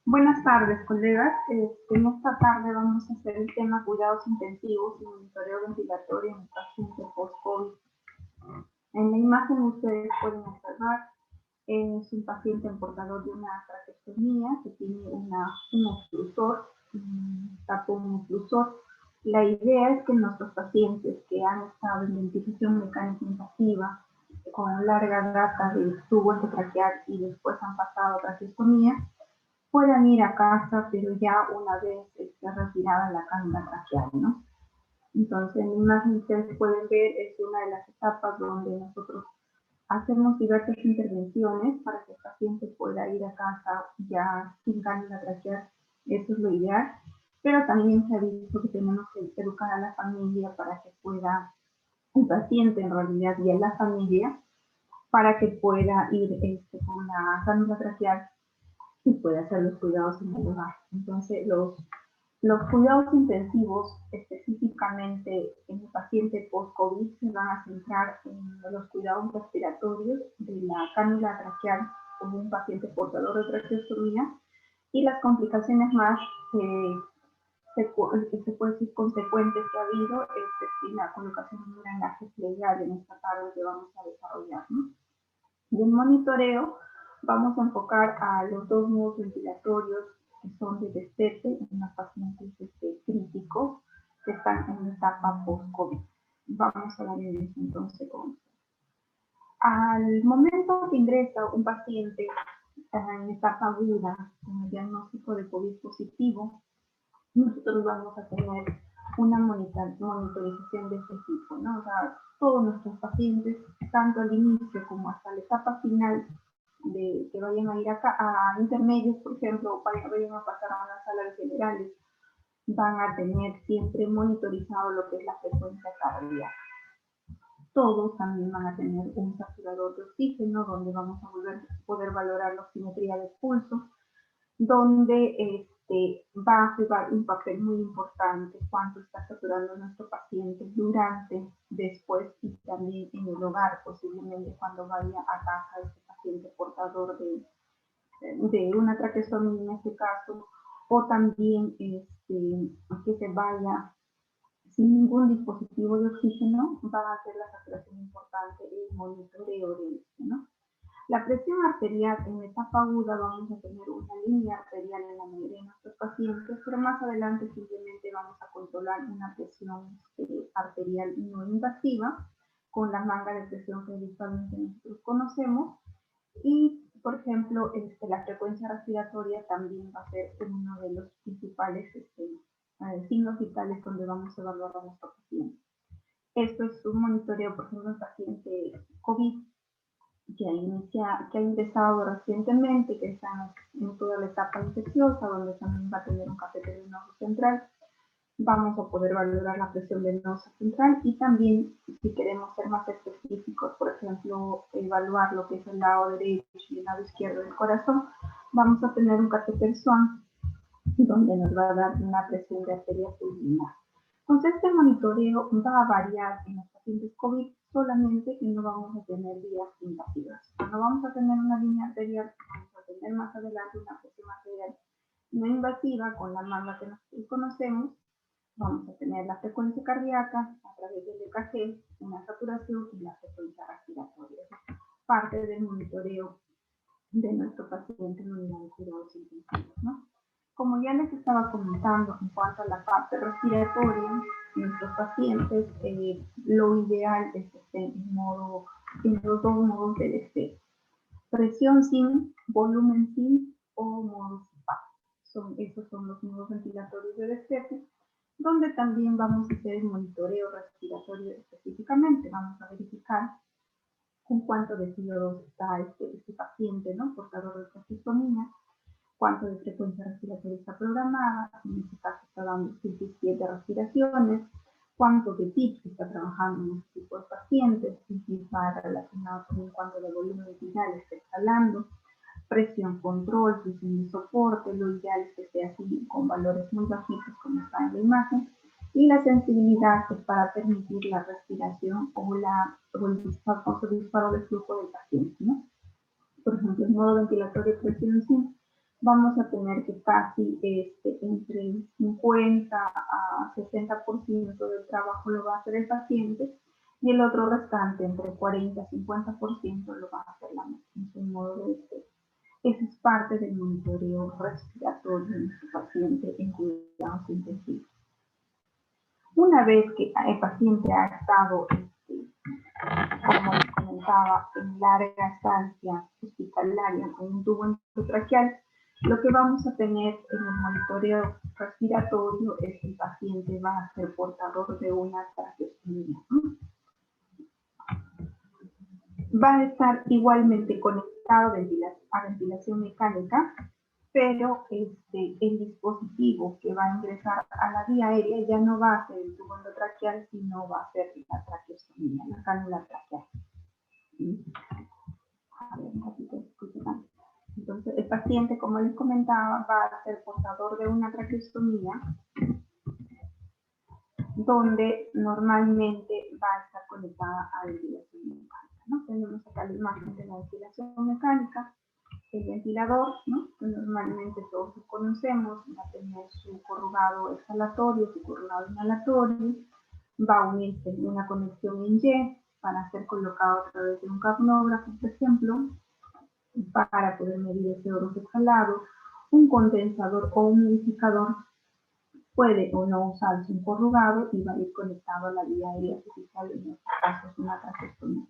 Buenas tardes, colegas. En esta tarde vamos a hacer el tema cuidados intensivos y monitoreo ventilatorio en el paciente post-COVID. En la imagen ustedes pueden observar, es un paciente portador de una traqueostomía que tiene un oclusor, un tapón oclusor. La idea es que nuestros pacientes que han estado en ventilación mecánica invasiva, con larga data de tubo endotraqueal y después han pasado a traqueostomía, puedan ir a casa, pero ya una vez retirada la cánula traqueal, ¿no? Entonces, en la imagen ustedes pueden ver, es una de las etapas donde nosotros hacemos diversas intervenciones para que el paciente pueda ir a casa ya sin cánula traqueal. Eso es lo ideal, pero también se ha visto que tenemos que educar a la familia para que pueda, el paciente en realidad y a la familia, para que pueda ir con la cánula traqueal y puede hacer los cuidados en el hogar. Entonces, los cuidados intensivos, específicamente en el paciente post-COVID, se van a centrar en los cuidados respiratorios de la cánula traqueal como un paciente portador de traqueostomía y las complicaciones más se puede decir consecuentes que ha habido es la colocación de un drenaje plegal en esta tarde que vamos a desarrollar, ¿no? Y el monitoreo vamos a enfocar a los dos modos ventilatorios que son de destete en los pacientes críticos que están en la etapa post-COVID. Vamos a dar inicio entonces con esto. Al momento que ingresa un paciente en etapa aguda con el diagnóstico de COVID positivo, nosotros vamos a tener una monitorización de este tipo, ¿no? O sea, todos nuestros pacientes, tanto al inicio como hasta la etapa final, de que vayan a ir acá a intermedios, por ejemplo, o vayan a pasar a una sala de generales, van a tener siempre monitorizado lo que es la frecuencia cardíaca. Todos también van a tener un saturador de oxígeno, donde vamos a poder valorar la oximetría del pulso, donde va a jugar un papel muy importante cuánto está saturando nuestro paciente durante, después y también en el hogar, posiblemente cuando vaya a casa este paciente portador de una traqueostomía en este caso, o también que se vaya sin ningún dispositivo de oxígeno, va a hacer la saturación importante el monitoreo de esto, ¿no? La presión arterial en etapa aguda vamos a tener una línea arterial en la mayoría de nuestros pacientes, pero más adelante simplemente vamos a controlar una presión arterial no invasiva con la manga de presión que habitualmente nosotros conocemos y, por ejemplo, la frecuencia respiratoria también va a ser uno de los principales signos vitales donde vamos a evaluar a nuestro paciente. Esto es un monitoreo, por ejemplo, en paciente COVID que ha ingresado recientemente, que está en toda la etapa infecciosa, donde también va a tener un catéter venoso central. Vamos a poder valorar la presión venosa central y también, si queremos ser más específicos, por ejemplo, evaluar lo que es el lado derecho y el lado izquierdo del corazón, vamos a tener un catéter Swan, donde nos va a dar una presión de arteria pulmonar. Entonces, este monitoreo va a variar en los pacientes COVID, solamente que no vamos a tener vías invasivas. Cuando vamos a tener una línea arterial, vamos a tener más adelante una presión arterial no invasiva con la manga que nosotros conocemos. Vamos a tener la frecuencia cardíaca a través del EKG, una saturación y la frecuencia respiratoria. Parte del monitoreo de nuestro paciente en unidad de cuidados intensivos, ¿no? Como ya les estaba comentando en cuanto a la parte respiratoria, nuestros pacientes, lo ideal es que estén en los dos modos de destete. Presión sin, volumen sin o modo SPA. Esos son los modos ventilatorios de destete, donde también vamos a hacer el monitoreo respiratorio específicamente. Vamos a verificar con cuánto de CO2 está este paciente, ¿no? Portador de traqueostomía, cuánto de frecuencia respiratoria está programada, en este caso está dando 7 respiraciones, cuánto de PIP está trabajando en este tipo de pacientes, si PIP va relacionado con cuánto de volumen vital está exhalando, presión control, presión de soporte, lo ideal es que esté así con valores muy bajitos como está en la imagen, y la sensibilidad es para permitir la respiración o el famoso disparo de flujo del paciente, ¿no? Por ejemplo, el modo ventilatorio presión 5 vamos a tener que casi entre 50 a 60% del trabajo lo va a hacer el paciente y el otro restante, entre 40 a 50%, lo va a hacer la máquina en su modo de ser. Eso es parte del monitoreo respiratorio de nuestro paciente en cuidados intensivos. Una vez que el paciente ha estado, como les comentaba, en larga estancia hospitalaria con un tubo endotraqueal, lo que vamos a tener en el monitoreo respiratorio es que el paciente va a ser portador de una traqueostomía. Va a estar igualmente conectado a ventilación mecánica, pero el dispositivo que va a ingresar a la vía aérea ya no va a ser el tubo endotraqueal, sino va a ser la traqueostomía, la cánula traqueal. A ver, un ratito, disculpen. Entonces, el paciente, como les comentaba, va a ser portador de una traqueostomía, donde normalmente va a estar conectada a ventilación mecánica, ¿no? Tenemos acá la imagen de la ventilación mecánica, el ventilador, ¿no? Que normalmente todos lo conocemos, va a tener su corrugado exhalatorio, su corrugado inhalatorio, va a unirse en una conexión en Y para ser colocado a través de un capnógrafo, por ejemplo, para poder medir el CO2 exhalado. Un condensador o humidificador puede o no usarse un corrugado y va a ir conectado a la vía aérea artificial, en este caso es una traqueostomía.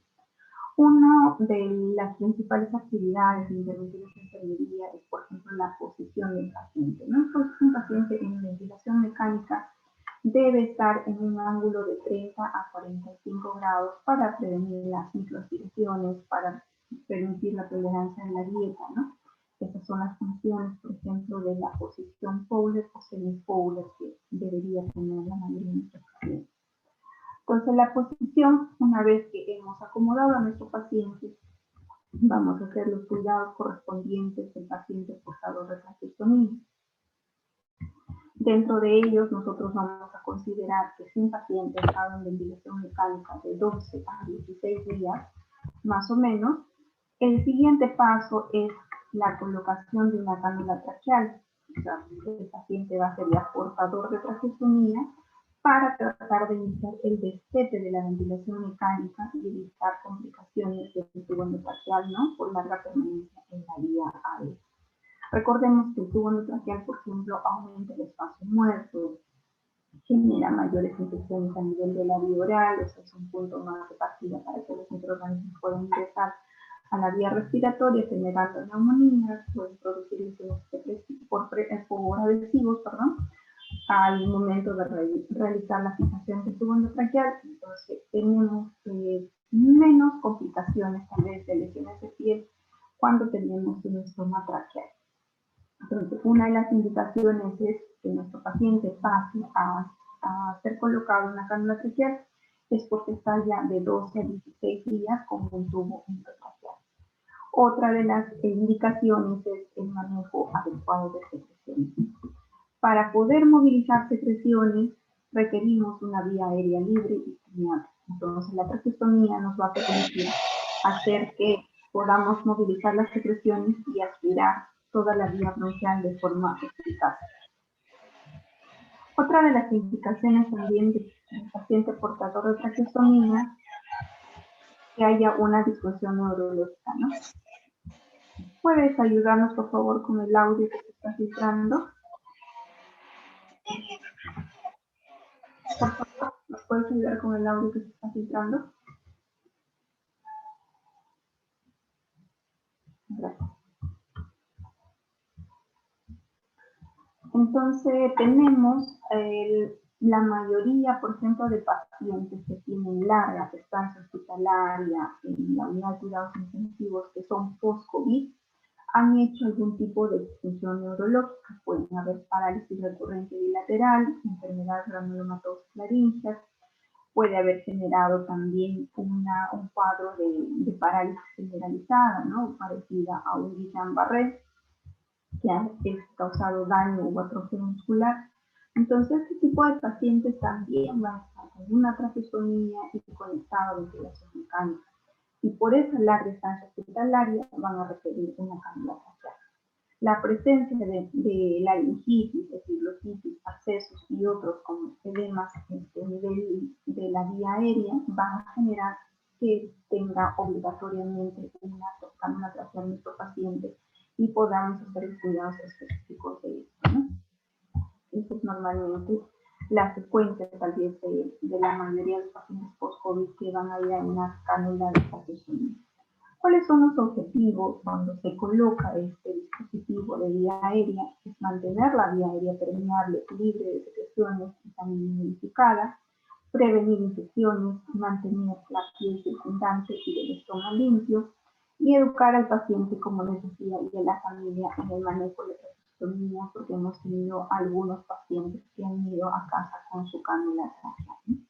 Una de las principales actividades de intervenciones de enfermería es, por ejemplo, la posición del paciente, ¿no? Entonces, un paciente en ventilación mecánica debe estar en un ángulo de 30 a 45 grados para prevenir las microaspiraciones, para permitir la tolerancia en la dieta, ¿no? Esas son las funciones, por ejemplo, de la posición Fowler o semi-Fowler que debería tener la mayoría de nuestros pacientes. Entonces, la posición, una vez que hemos acomodado a nuestro paciente, vamos a hacer los cuidados correspondientes del paciente portador de traqueostomía. Dentro de ellos, nosotros vamos a considerar que si un paciente ha estado en ventilación mecánica de 12 a 16 días, más o menos, el siguiente paso es la colocación de una cánula traqueal. O sea, el paciente va a ser ya portador de traqueostomía para tratar de iniciar el destete de la ventilación mecánica y evitar complicaciones del tubo endotraqueal, ¿no? Por larga permanencia en la vía aérea. Recordemos que el tubo endotraqueal, por ejemplo, aumenta el espacio muerto, genera mayores infecciones a nivel de la vía oral, o sea, es un punto más de partida para que los microorganismos puedan ingresar a la vía respiratoria, generando neumonías, pueden producir lesiones por adhesivos, al momento de realizar la fijación del tubo endotraqueal. Entonces, tenemos menos complicaciones, tal vez, de lesiones de piel cuando tenemos un estoma traqueal. Entonces, una de las indicaciones es que nuestro paciente pase a ser colocado en una cánula traqueal, es porque está ya de 12 a 16 días con un tubo endotraqueal. Otra de las indicaciones es el manejo adecuado de secreciones. Para poder movilizar secreciones requerimos una vía aérea libre y permeable. Entonces, la traqueostomía nos va a permitir hacer que podamos movilizar las secreciones y aspirar toda la vía bronquial de forma eficaz. Otra de las indicaciones también del paciente portador de traqueostomía que haya una disfunción neurológica, ¿no? ¿Puedes ayudarnos, por favor, con el audio que se está filtrando? Por favor, ¿nos puedes ayudar con el audio que se está filtrando? Gracias. Entonces, tenemos la mayoría, por ejemplo, de pacientes que tienen larga estancia hospitalaria en la unidad de cuidados intensivos, que son post-COVID, han hecho algún tipo de disfunción neurológica. Pueden haber parálisis recurrente bilateral, enfermedades granulomatosas laríngeas, puede haber generado también un cuadro de parálisis generalizada, ¿no? Parecida a un Guillain-Barré, que ha causado daño o atrofia muscular. Entonces, este tipo de pacientes también van a estar con una traqueostomía y conectado a ventilación mecánica. Y por esa larga estancia hospitalaria van a requerir una cánula traqueal. La presencia de laringitis, epiglottitis, abscesos y otros como edemas a nivel de la vía aérea van a generar que tenga obligatoriamente una cánula tracheal en nuestro paciente y podamos hacer los cuidados específicos de esto, ¿no? Eso es normalmente la secuencia tal vez de la mayoría de los pacientes post-COVID que van a ir a una cánula de traqueostomía. ¿Cuáles son los objetivos cuando se coloca este dispositivo de vía aérea? Es mantener la vía aérea permeable, libre de secreciones y también humidificada, prevenir infecciones, mantener la piel circundante y del estómago limpio, y educar al paciente, como les decía, y a la familia en el manejo de la traqueostomía, porque hemos tenido algunos pacientes que han ido a casa con su cánula tracheal.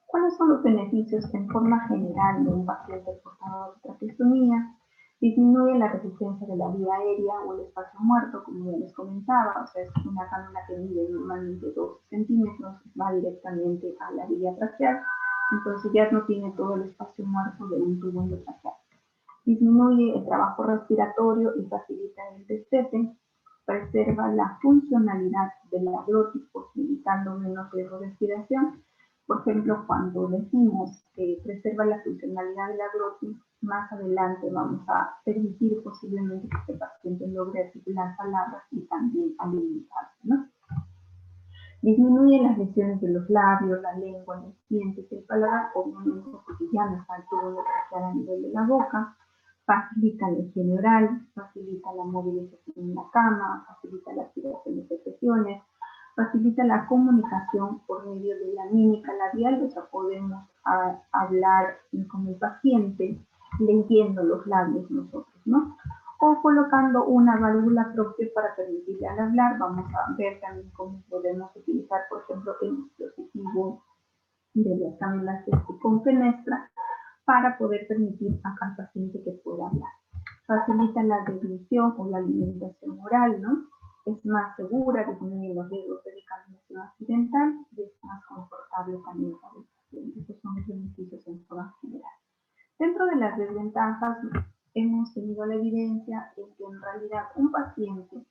¿Cuáles son los beneficios en forma general de un paciente portador de traqueostomía? Disminuye la resistencia de la vía aérea o el espacio muerto, como ya les comentaba, o sea, es una cánula que mide normalmente 12 centímetros, va directamente a la vía tracheal, entonces ya no tiene todo el espacio muerto de un tubo endotraqueal. Disminuye el trabajo respiratorio y facilita el destete, preserva la funcionalidad de la glotis, posibilitando menos riesgo de respiración. Por ejemplo, cuando decimos que preserva la funcionalidad de la glotis, más adelante vamos a permitir posiblemente que este paciente logre articular palabras y también alimentarse, ¿no? Disminuye las lesiones de los labios, la lengua, los dientes, el paladar, obviamente porque ya no está el tubo tracheal a nivel de la boca. Facilita la higiene oral, facilita la movilización en la cama, facilita la aspiración de secreciones, facilita la comunicación por medio de la mímica labial, o sea, podemos hablar con el paciente leyendo los labios nosotros, ¿no? O colocando una válvula propia para permitirle al hablar. Vamos a ver también cómo podemos utilizar, por ejemplo, el dispositivo de las cánulas con fenestra para poder permitir al paciente que pueda hablar. Facilita la deglución o la alimentación oral, ¿no? Es más segura, disminuye los riesgos de decantación accidental y es más confortable también para el paciente. Estos son los beneficios en forma general. Dentro de las desventajas, hemos tenido la evidencia de que en realidad un paciente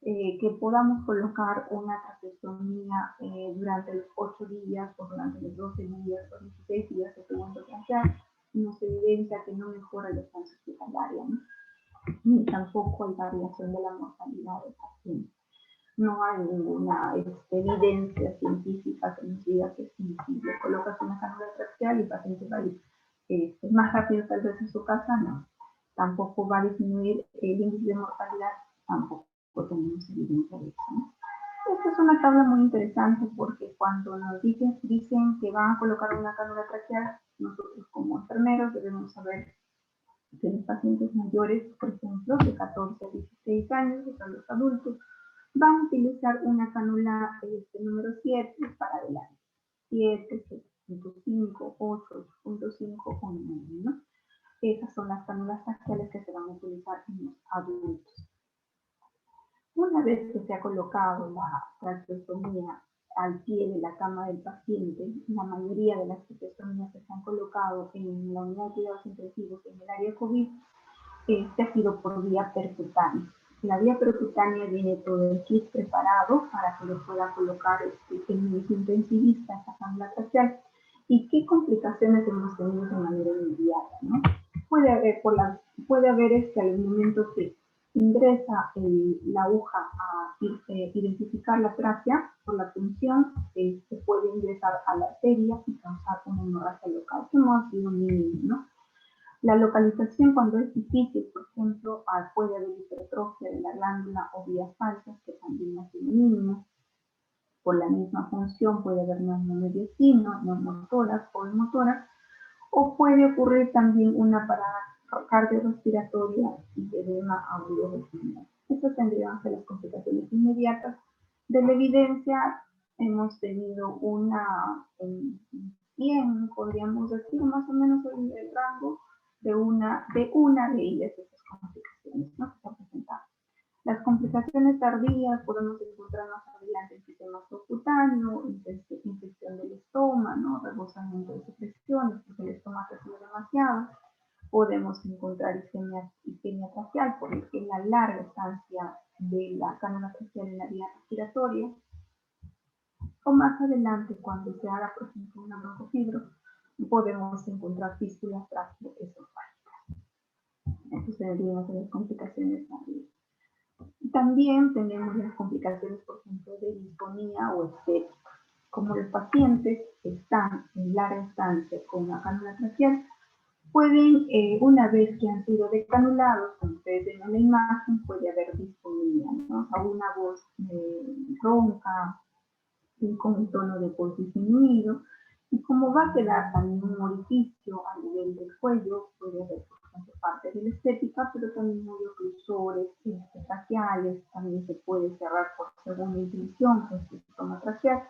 que podamos colocar una traqueostomía durante los 8 días o durante los 12 días o 16 días de segundo tracheal, nos evidencia que no mejora la estancia hospitalaria, ¿no? Ni tampoco hay variación de la mortalidad del paciente. No hay ninguna evidencia científica que nos diga que si le colocas una cánula tracheal y el paciente va a ir más rápido tal vez en su casa, no. Tampoco va a disminuir el índice de mortalidad, tampoco tenemos evidencia de eso, ¿no? Esta es una tabla muy interesante porque cuando nos dicen que van a colocar una cánula tracheal, nosotros como enfermeros debemos saber que los pacientes mayores, por ejemplo, de 14 a 16 años, o sea, los adultos, van a utilizar una cánula número 7 para adelante. 7, 7.5, 8, 8.5 o 9, ¿no? Esas son las cánulas tracheales que se van a utilizar en los adultos. Una vez que se ha colocado la traqueostomía al pie de la cama del paciente, la mayoría de las traqueostomías que se han colocado en la unidad de cuidados intensivos en el área COVID, este ha sido por vía percutánea. La vía percutánea viene todo el kit preparado para que lo pueda colocar el médico intensivista esta cánula tracheal. ¿Y qué complicaciones hemos tenido de manera inmediata, ¿no? Puede haber al momento que ingresa la aguja a identificar la tráquea por la punción, se puede ingresar a la arteria y causar una hemorragia local, que no ha sido mínimo, ¿no? La localización, cuando es difícil, por ejemplo, puede haber hipertrofia de la glándula o vías falsas, que también ha sido mínimo. Por la misma función puede haber neumomediastino, neumotórax o hemotórax, o puede ocurrir también una parada cardiorrespiratoria y edema agudo regional. Estas tendrían que ser las complicaciones inmediatas. De la evidencia, hemos tenido una en 100, podríamos decir, más o menos el rango de una de ellas, estas complicaciones, ¿no?, que se presentan. Las complicaciones tardías podemos encontrar más adelante en sistema subcutáneo, infección del estómago, ¿no?, rebosamiento de secreciones, porque el estómago crece demasiado. podemos encontrar isquemia traqueal porque la larga estancia de la cánula traqueal en la vía respiratoria, o más adelante cuando se haga, por ejemplo, una broncofibro, podemos encontrar fístulas traqueoesofágicas. Estas serían las complicaciones arriba. También tenemos las complicaciones, por ejemplo, de disfonía o estética. Como los pacientes están en larga estancia con una cánula traqueal, pueden, una vez que han sido decanulados, como ustedes ven en la imagen, puede haber disfonía, ¿no? O sea, una voz ronca, con un tono de voz disminuido, y como va a quedar también un orificio a nivel del cuello, puede haber parte de la estética, pero también hay oclusores traqueales, también se puede cerrar por segunda intención, que es el estoma traqueal.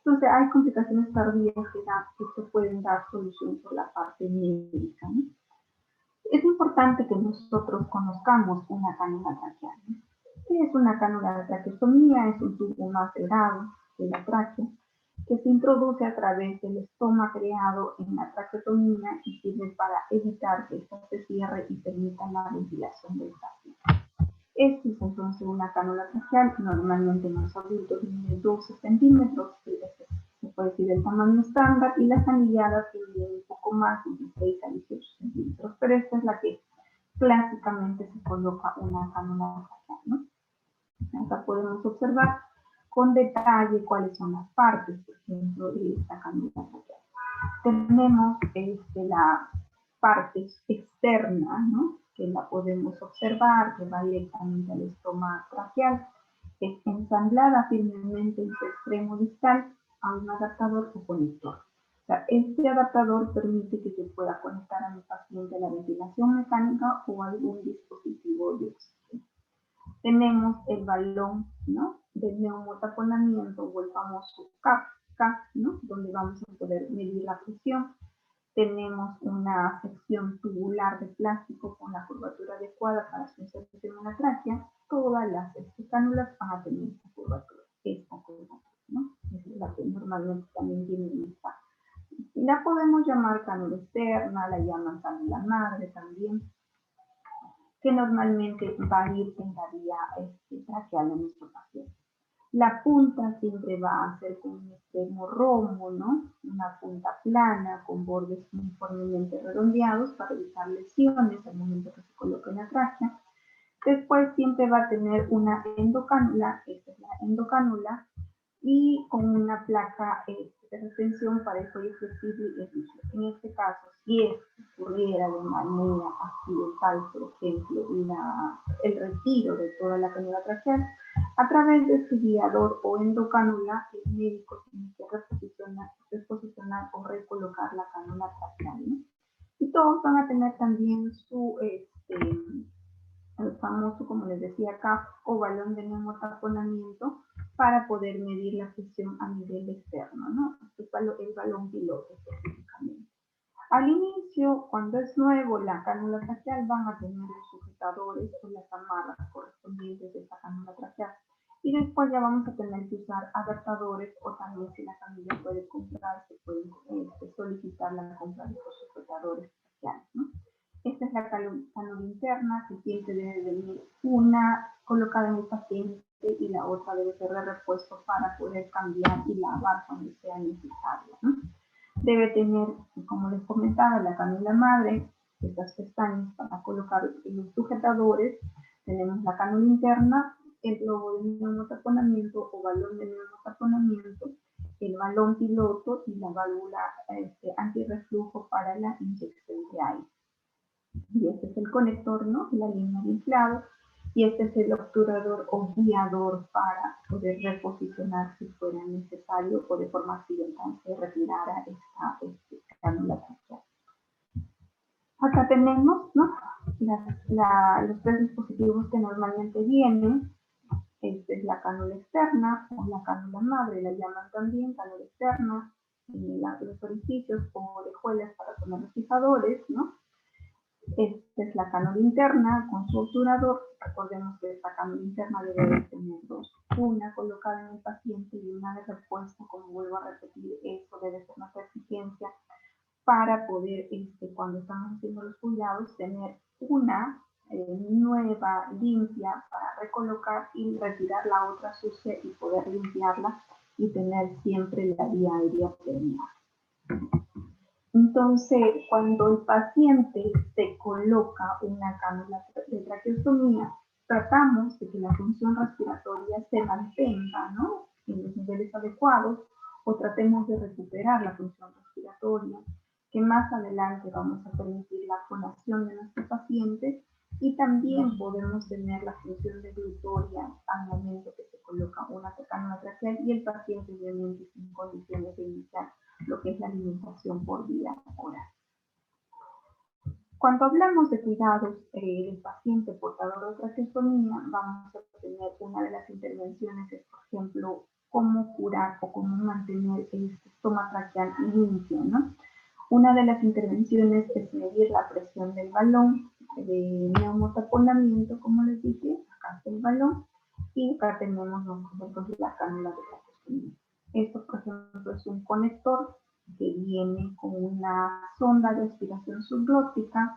Entonces hay complicaciones tardías que se pueden dar solución por la parte médica, ¿no? Es importante que nosotros conozcamos una cánula traqueal, ¿no? ¿Qué es una cánula de traqueostomía? Es un tubo más delgado de la tráquea que se introduce a través del estoma creado en la traqueotomía y sirve para evitar que ésta se cierre y permita la ventilación del paciente. Esta es entonces una cánula traqueal, normalmente en los adultos mide 12 centímetros, se puede decir el tamaño estándar, y las anilladas miden un poco más, 16 a 18 centímetros, pero esta es la que clásicamente se coloca una cánula traqueal, ¿no? Acá podemos observar con detalle cuáles son las partes, por ejemplo, de esta cánula traqueal. Tenemos la parte externa, ¿no? Que la podemos observar, que va directamente al estoma traqueal, es ensamblada firmemente en su extremo distal a un adaptador o conector. O sea, este adaptador permite que se pueda conectar a mi paciente a la ventilación mecánica o a algún dispositivo de oxígeno. Tenemos el balón, ¿no?, del neumotaponamiento o el famoso CAP, ¿no?, donde vamos a poder medir la presión. Tenemos una sección tubular de plástico con la curvatura adecuada para su inserción en la tráquea. Todas las cánulas van a tener esta curvatura, ¿no? Esa es la que normalmente también tiene esta. La podemos llamar cánula externa, la llaman cánula madre también, que normalmente va a ir en la vía traqueal de nuestro paciente. La punta siempre va a ser con un extremo rombo, ¿no? Una punta plana con bordes uniformemente redondeados para evitar lesiones al momento que se coloque en la tráquea. Después siempre va a tener una endocánula, esta es la endocánula, y con una placa de retención para el cuello flexible y rígido. En este caso, si es que ocurriera de manera accidental, por ejemplo, el retiro de toda la cánula traqueal, a través de este guiador o endocánula, el médico tiene que reposicionar o recolocar la cánula traqueal, ¿no? Y todos van a tener también su el famoso, como les decía, CAP o balón de neumotaponamiento para poder medir la presión a nivel externo, ¿no? El balón piloto específicamente. Al inicio, cuando es nuevo la cánula traqueal, van a tener los sujetadores o las amarras correspondientes de esta cánula traqueal. Y después ya vamos a tener que usar adaptadores, o también si la familia puede comprar, se puede solicitar la compra de los sujetadores traqueales, ¿no? Esta es la cánula interna, que siempre debe venir una colocada en el paciente y la otra debe ser de repuesto para poder cambiar y lavar cuando sea necesario, ¿no? Debe tener, como les comentaba, la cánula madre, estas pestañas para colocar los sujetadores. Tenemos la cánula interna, el globo de neumotaponamiento o balón de neumotaponamiento, el balón piloto y la válvula antirreflujo para la inyección de aire. Y este es el conector, ¿no?, la línea de inflado, y este es el obturador o guiador para poder reposicionar si fuera necesario o de forma accidental se retirara esta cánula traqueal. Acá tenemos, ¿no?, los tres dispositivos que normalmente vienen. Esta es la cánula externa o la cánula madre, la llaman también cánula externa, los orificios o orejuelas para poner los fijadores, ¿no? Esta es la cánula interna con su obturador. Recordemos que esta cánula interna debe tener dos, una colocada en el paciente y una de repuesto. Como vuelvo a repetir, esto debe ser nuestra exigencia para poder, cuando estamos haciendo los cuidados, tener una nueva, limpia, para recolocar y retirar la otra sucia y poder limpiarla y tener siempre la vía aérea terminada. Entonces, cuando el paciente se coloca una cánula de traqueostomía, tratamos de que la función respiratoria se mantenga, ¿no?, en los niveles adecuados, o tratemos de recuperar la función respiratoria, que más adelante vamos a permitir la fonación de nuestro paciente, y también podemos tener la función deglutitoria al momento que se coloca una cánula traqueal y el paciente obviamente está en condiciones de iniciar lo que es la alimentación por vía oral. Cuando hablamos de cuidados del paciente portador de traqueostomía, vamos a tener una de las intervenciones, es, por ejemplo, cómo curar o cómo mantener el estoma traqueal limpio, ¿no? Una de las intervenciones es medir la presión del balón de neumotaponamiento, como les dije, acá está el balón, y acá tenemos nosotros la cánula de traqueostomía. Esto, por ejemplo, es un conector que viene con una sonda de aspiración subglótica,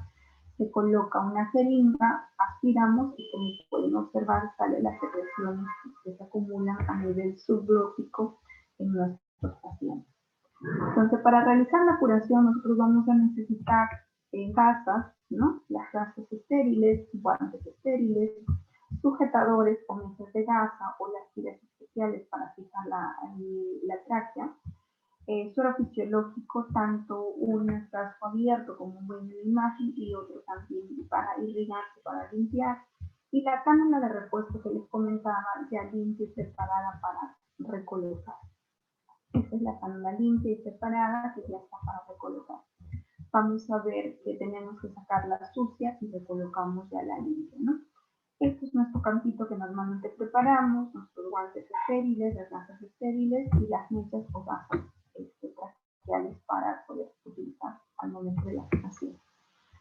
se coloca una jeringa, aspiramos y, como pueden observar, salen las secreciones que se acumulan a nivel subglótico en nuestros pacientes. Entonces, para realizar la curación, nosotros vamos a necesitar gasas, ¿no?, las gasas estériles, guantes estériles, sujetadores o mesas de gasa o las tiras especiales para fijar la tráquea, suero fisiológico, tanto un frasco abierto como ven en la imagen y otro también para irrigar, para limpiar, y la cánula de repuesto que les comentaba, ya limpia y separada para recolocar. Esta es la cánula limpia y separada que ya está para recolocar. Vamos a ver que tenemos que sacar la sucia y recolocamos ya la limpia, ¿no? Este es nuestro campito que normalmente preparamos, nuestros guantes estériles, las gasas estériles y las mechas o gasas traqueales para poder utilizar al momento de la fijación.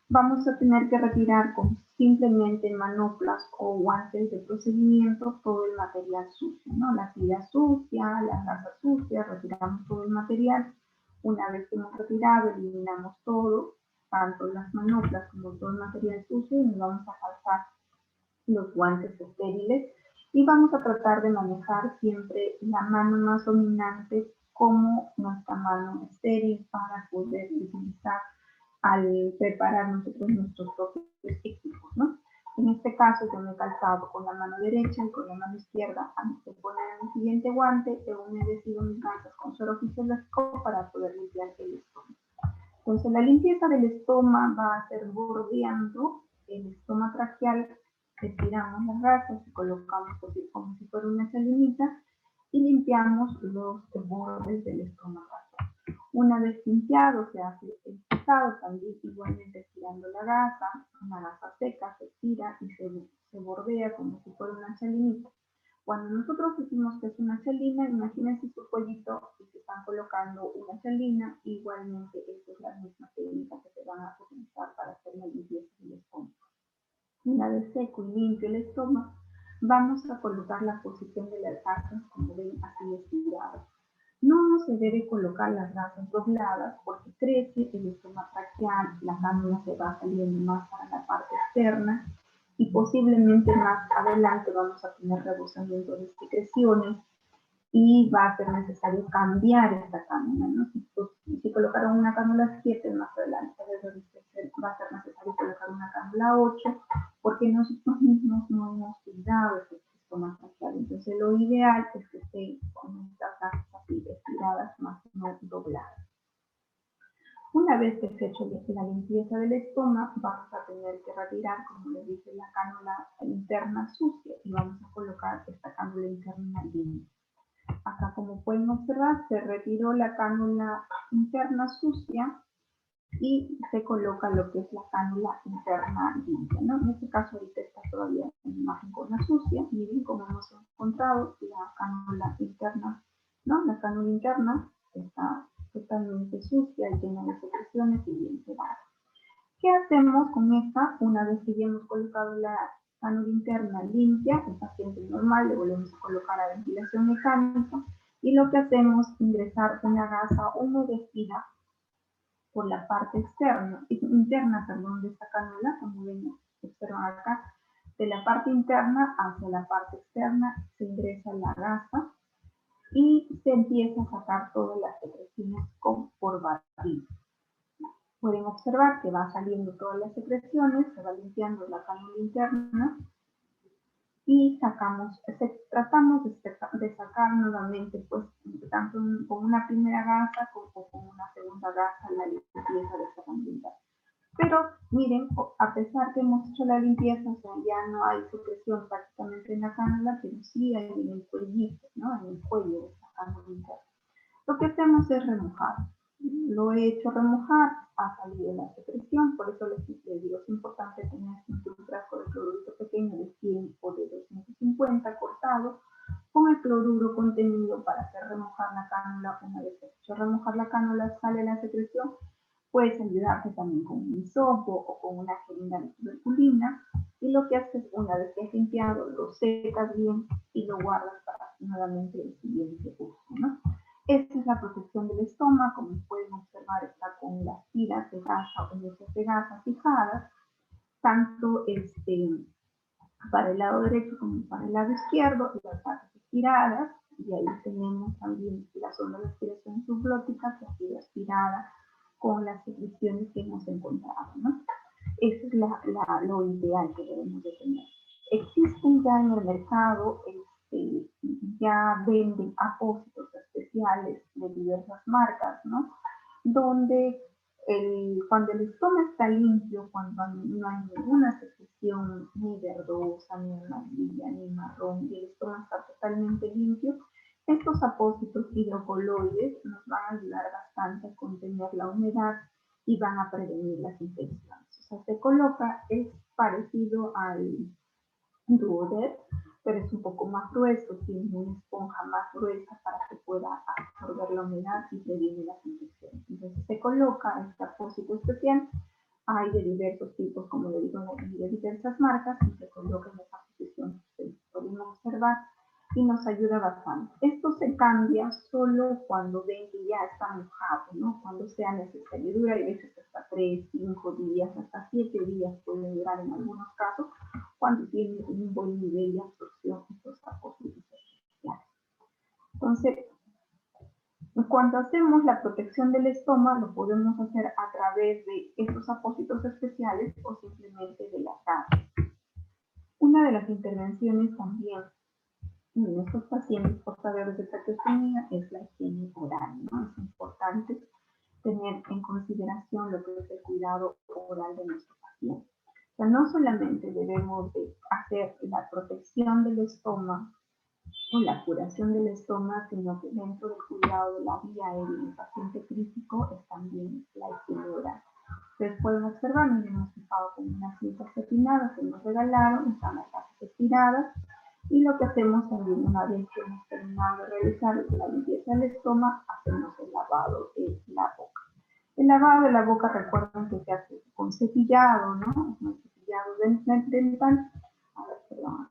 Vamos a tener que retirar con simplemente manoplas o guantes de procedimiento todo el material sucio, ¿no? La tira sucia, las gasas sucias, retiramos todo el material. Una vez que hemos retirado, eliminamos todo, tanto las manoplas como todo el material sucio, y nos vamos a calzar los guantes estériles y vamos a tratar de manejar siempre la mano más dominante como nuestra mano estéril para poder utilizar al preparar nosotros nuestros propios equipos, ¿no? En este caso yo me he calzado con la mano derecha y con la mano izquierda. Antes de poner el siguiente guante, he humedecido mis gasas con suero fisiológico para poder limpiar el estómago. Entonces la limpieza del estómago va a ser bordeando el estómago traqueal, retiramos las gasas y colocamos como si fuera una salinita y limpiamos los bordes del estómago. Una vez limpiado, se hace el secado, también igualmente estirando la gasa, una gasa seca se estira y se bordea como si fuera una chalinita. Cuando nosotros decimos que es una chalina, imagínense su cuellito y se están colocando una chalina, igualmente esta es la misma técnica que se van a utilizar para hacer la limpieza del estómago. Una vez seco y limpio el estómago, vamos a colocar la posición de las gasas, como ven, así estiradas. No se debe colocar las gasas dobladas porque crece el estómago traqueal, la cánula se va saliendo más para la parte externa y posiblemente más adelante vamos a tener rebosamiento de secreciones y va a ser necesario cambiar esta cánula, ¿no? Si colocaron una cánula 7, más adelante va a ser necesario colocar una cánula 8 porque nosotros mismos no hemos cuidado este estómago traqueal. Entonces lo ideal es que esté con estas gasas así estiradas, más no dobladas. Una vez que se ha hecho la limpieza del estómago, vamos a tener que retirar, como les dije, la cánula interna sucia y vamos a colocar esta cánula interna limpia. Acá, como pueden observar, se retiró la cánula interna sucia y se coloca lo que es la cánula interna limpia, ¿no? En este caso ahorita está todavía en imagen con la sucia. Miren cómo hemos encontrado la cánula interna, ¿no? La cánula interna está totalmente sucia, llena de secreciones y bien cerrada. ¿Qué hacemos con esta? Una vez que ya hemos colocado la cánula interna limpia, el paciente normal, le volvemos a colocar a ventilación mecánica y lo que hacemos es ingresar una gasa humedecida por la parte interna de esta cánula, como ven, observan acá, de la parte interna hacia la parte externa se ingresa la gasa y se empieza a sacar todas las secreciones por barrido. Pueden observar que va saliendo todas las secreciones, se va limpiando la cánula interna y tratamos de sacar nuevamente, pues, tanto con una primera gasa como con una segunda gasa la limpieza de esta cánula interna. Pero miren, a pesar que hemos hecho la limpieza, o sea, ya no hay secreción prácticamente en la cánula, pero sí hay en el cuellito, ¿no? En el cuello de esta cánula interna. Lo que hacemos es remojar. Lo he hecho remojar, ha salido la secreción, por eso les digo, es importante tener un frasco de cloruro pequeño de 100 o de 250 cortado, con el cloruro contenido para hacer remojar la cánula. Una vez que has hecho remojar la cánula, sale la secreción. Puedes ayudarte también con un hisopo o con una jeringa de tuberculina, y lo que haces una vez que has limpiado, lo secas bien y lo guardas para nuevamente el siguiente uso, ¿no? Esta es la protección del estómago. Como pueden observar, está con las tiras de gasa o mesas de gasa fijadas, tanto para el lado derecho como para el lado izquierdo, las gasas estiradas, y ahí tenemos también la zona de aspiración subglótica que ha sido aspirada con las secreciones que hemos encontrado, ¿no? Eso es lo ideal que debemos de tener. Existen ya en el mercado, ya venden apósitos especiales de diversas marcas, ¿no? Donde cuando el estómago está limpio, cuando no hay ninguna secreción ni verdosa, ni amarilla, ni marrón, y el estómago está totalmente limpio, estos apósitos hidrocoloides nos van a ayudar bastante a contener la humedad y van a prevenir las infecciones. O sea, se coloca, es parecido al Duodec, pero es un poco más grueso, tiene una esponja más gruesa para que pueda absorber la humedad y prevenir las infecciones. Entonces se coloca este apósito especial, hay de diversos tipos, como le digo, de diversas marcas, y se coloca en esa posición que ustedes pueden observar y nos ayuda bastante. Esto se cambia solo cuando ven que ya está mojado, ¿no? Cuando sea necesario. Dura a veces hasta 3, 5 días, hasta 7 días puede durar en algunos casos, cuando tiene un buen nivel de absorción estos apósitos especiales. Entonces, cuando hacemos la protección del estómago, lo podemos hacer a través de estos apósitos especiales o simplemente de la carne. Una de las intervenciones también en estos pacientes portadores de traqueostomía es la higiene oral, ¿no? Es importante tener en consideración lo que es el cuidado oral de nuestro paciente. O sea, no solamente debemos de hacer la protección del estómago o la curación del estómago, sino que dentro del cuidado de la vía aérea del paciente crítico es también la higiene oral. Ustedes pueden observar, nos hemos fijado con unas cintas cepinadas que nos regalaron, están las casas estiradas, y lo que hacemos también, una vez que hemos terminado de realizar la limpieza del estómago, hacemos el lavado de la boca. El lavado de la boca, recuerden que se hace con cepillado, ¿no? Un cepillado dental. A ver, perdón.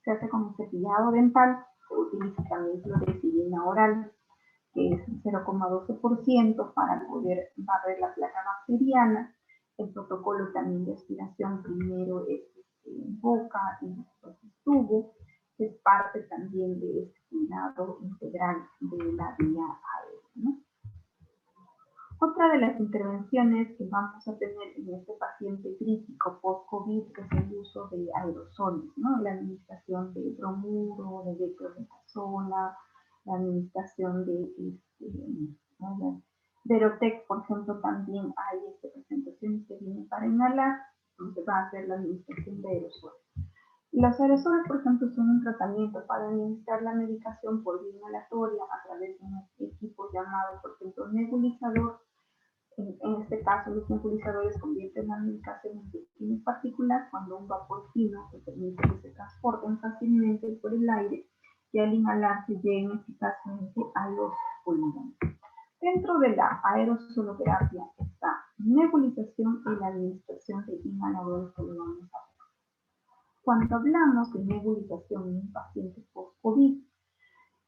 Se hace con un cepillado dental. Se utiliza también clorexidina oral, que es 0,12% para poder barrer la placa bacteriana. El protocolo también de aspiración primero es en boca y después en tubo, que es parte también de este cuidado integral de la vía aérea, ¿no? Otra de las intervenciones que vamos a tener en este paciente crítico post-COVID es el uso de aerosoles, ¿no? La administración de bromuro, de dexametasona, la administración de Verotex, por ejemplo, también hay presentaciones que vienen para inhalar, donde va a hacer la administración de aerosoles. Los aerosoles, por ejemplo, son un tratamiento para administrar la medicación por vía inhalatoria a través de un equipo llamado, por ejemplo, nebulizador. En este caso, los nebulizadores convierten la medicación en pequeñas partículas cuando un vapor fino que permite que se transporten fácilmente por el aire y al inhalar se lleguen eficazmente a los pulmones. Dentro de la aerosoloterapia está nebulización y la administración de inhaladores que lo vamos a ver. Cuando hablamos de nebulización en un paciente post-COVID,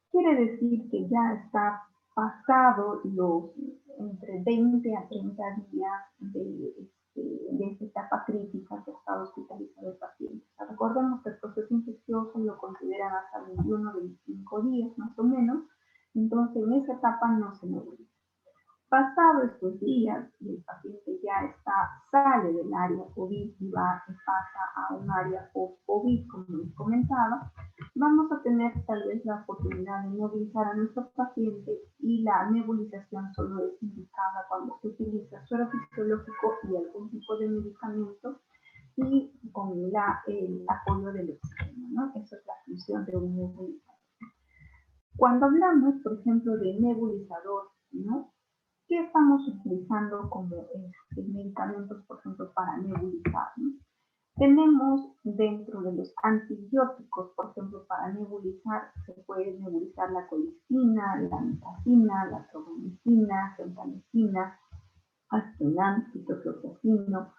quiere decir que ya está pasado los entre 20 a 30 días de esta etapa crítica que ha estado hospitalizado el paciente. O sea, recordemos que el proceso infeccioso lo consideran hasta 21 o 25 días más o menos, entonces en esa etapa no se nebuliza. Pasado estos días, el paciente ya sale del área COVID y pasa a un área post-COVID, como les comentaba, vamos a tener tal vez la oportunidad de nebulizar a nuestro paciente y la nebulización solo es indicada cuando se utiliza suero fisiológico y algún tipo de medicamento y con el apoyo del oxígeno, ¿no? Esa es la función de un nebulizador. Cuando hablamos, por ejemplo, de nebulizador, ¿no? ¿Qué estamos utilizando como medicamentos, por ejemplo, para nebulizar? ¿No? Tenemos dentro de los antibióticos, por ejemplo, para nebulizar, se puede nebulizar la colistina, la nitacina, la trombomicina, centamicina, astenam, ciprofloxacino,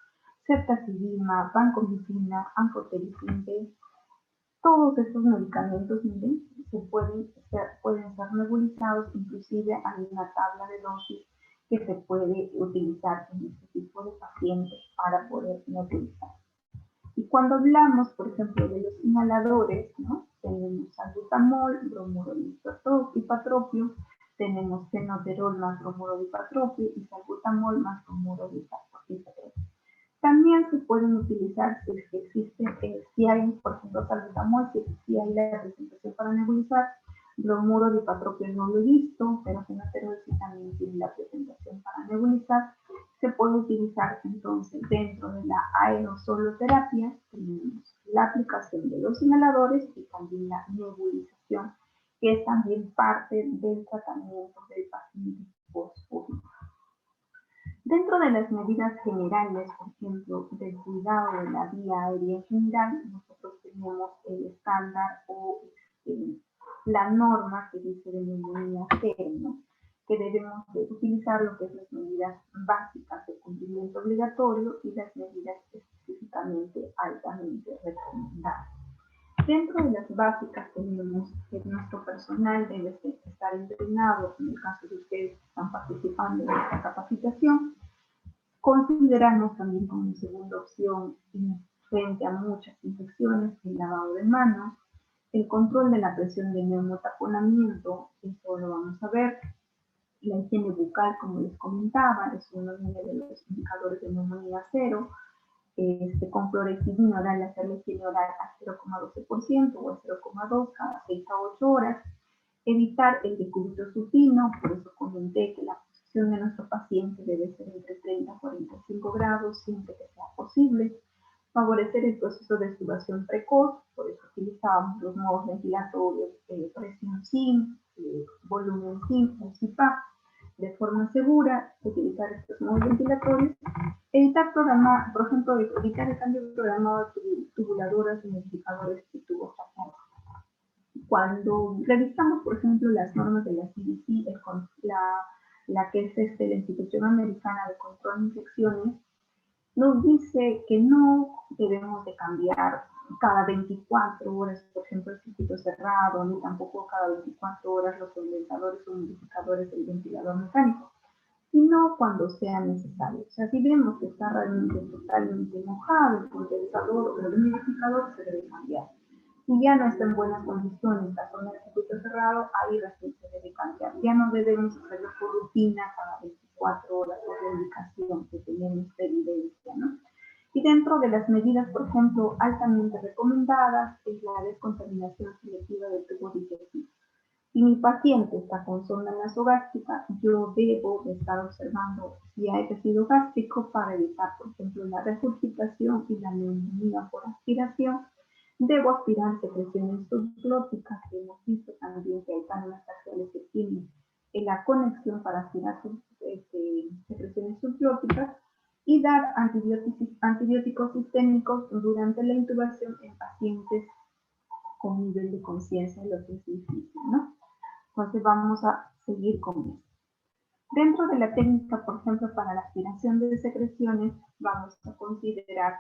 ceftazidima, vancomicina, amphotericin B. Todos estos medicamentos, miren, pueden ser nebulizados, inclusive hay una tabla de dosis que se puede utilizar en este tipo de pacientes para poder nebulizar. Y cuando hablamos, por ejemplo, de los inhaladores, ¿no? Tenemos salbutamol, bromuro de ipatropio, tenemos fenoterol más bromuro de ipatropio y salbutamol más bromuro de ipatropio. También se pueden utilizar si existe, si hay, por ejemplo, salbutamol, si hay la presentación para nebulizar. Bromuro de ipatropio no lo he visto, pero fenoterol sí también tiene la presentación para nebulizar. Se puede utilizar entonces dentro de la aerosoloterapia, tenemos la aplicación de los inhaladores y también la nebulización, que es también parte del tratamiento del paciente post-COVID. Dentro de las medidas generales, por ejemplo, del cuidado de la vía aérea en general, nosotros tenemos el estándar o la norma que dice de neumonía cero, ¿no? Que debemos de utilizar lo que es las medidas básicas de cumplimiento obligatorio y las medidas específicamente altamente recomendadas. Dentro de las básicas tenemos que nuestro personal debe estar entrenado, en el caso de ustedes que están participando en esta capacitación. Consideramos también como segunda opción, frente a muchas infecciones, el lavado de manos, el control de la presión de neumotaponamiento, eso lo vamos a ver, la higiene bucal, como les comentaba, es uno de los indicadores de neumonía cero, con clorexidina oral, hacer la higiene oral a 0,12% o a 0,2 cada 6 a 8 horas, evitar el decúbito supino, por eso comenté que la posición de nuestro paciente debe ser entre 30 a 45 grados siempre que sea posible, favorecer el proceso de extubación precoz, por eso utilizábamos los modos ventilatorios, presión SIM, volumen SIM o CPAP, de forma segura, utilizar estos modos ventilatorios, evitar programar, por ejemplo, evitar el cambio programado de tubuladoras y modificadores de tubos faciales. Cuando revisamos, por ejemplo, las normas de la CDC, la que es la Institución Americana de Control de Infecciones, nos dice que no debemos de cambiar cada 24 horas, por ejemplo, el circuito cerrado, ni tampoco cada 24 horas los condensadores o modificadores del ventilador mecánico, sino cuando sea necesario. O sea, si vemos que está realmente totalmente mojado el condensador o el humidificador, se debe cambiar. Si ya no está en buenas condiciones la zona del circuito cerrado, ahí recién se debe cambiar. Ya no debemos hacerlo por rutina cada 24 horas por la indicación que tenemos de evidencia, ¿no? Y dentro de las medidas, por ejemplo, altamente recomendadas, es la descontaminación selectiva del tubo digestivo. Si mi paciente está con sonda nasogástrica, yo debo de estar observando si hay tejido gástrico para evitar, por ejemplo, la regurgitación y la neumonía por aspiración. Debo aspirar secreciones subglóticas, que hemos visto también que hay cánulas faciales que tienen la conexión para aspirar secreciones subglóticas y dar antibióticos sistémicos durante la intubación en pacientes con nivel de conciencia, lo que es difícil, ¿no? Entonces vamos a seguir con esto. Dentro de la técnica, por ejemplo, para la aspiración de secreciones, vamos a considerar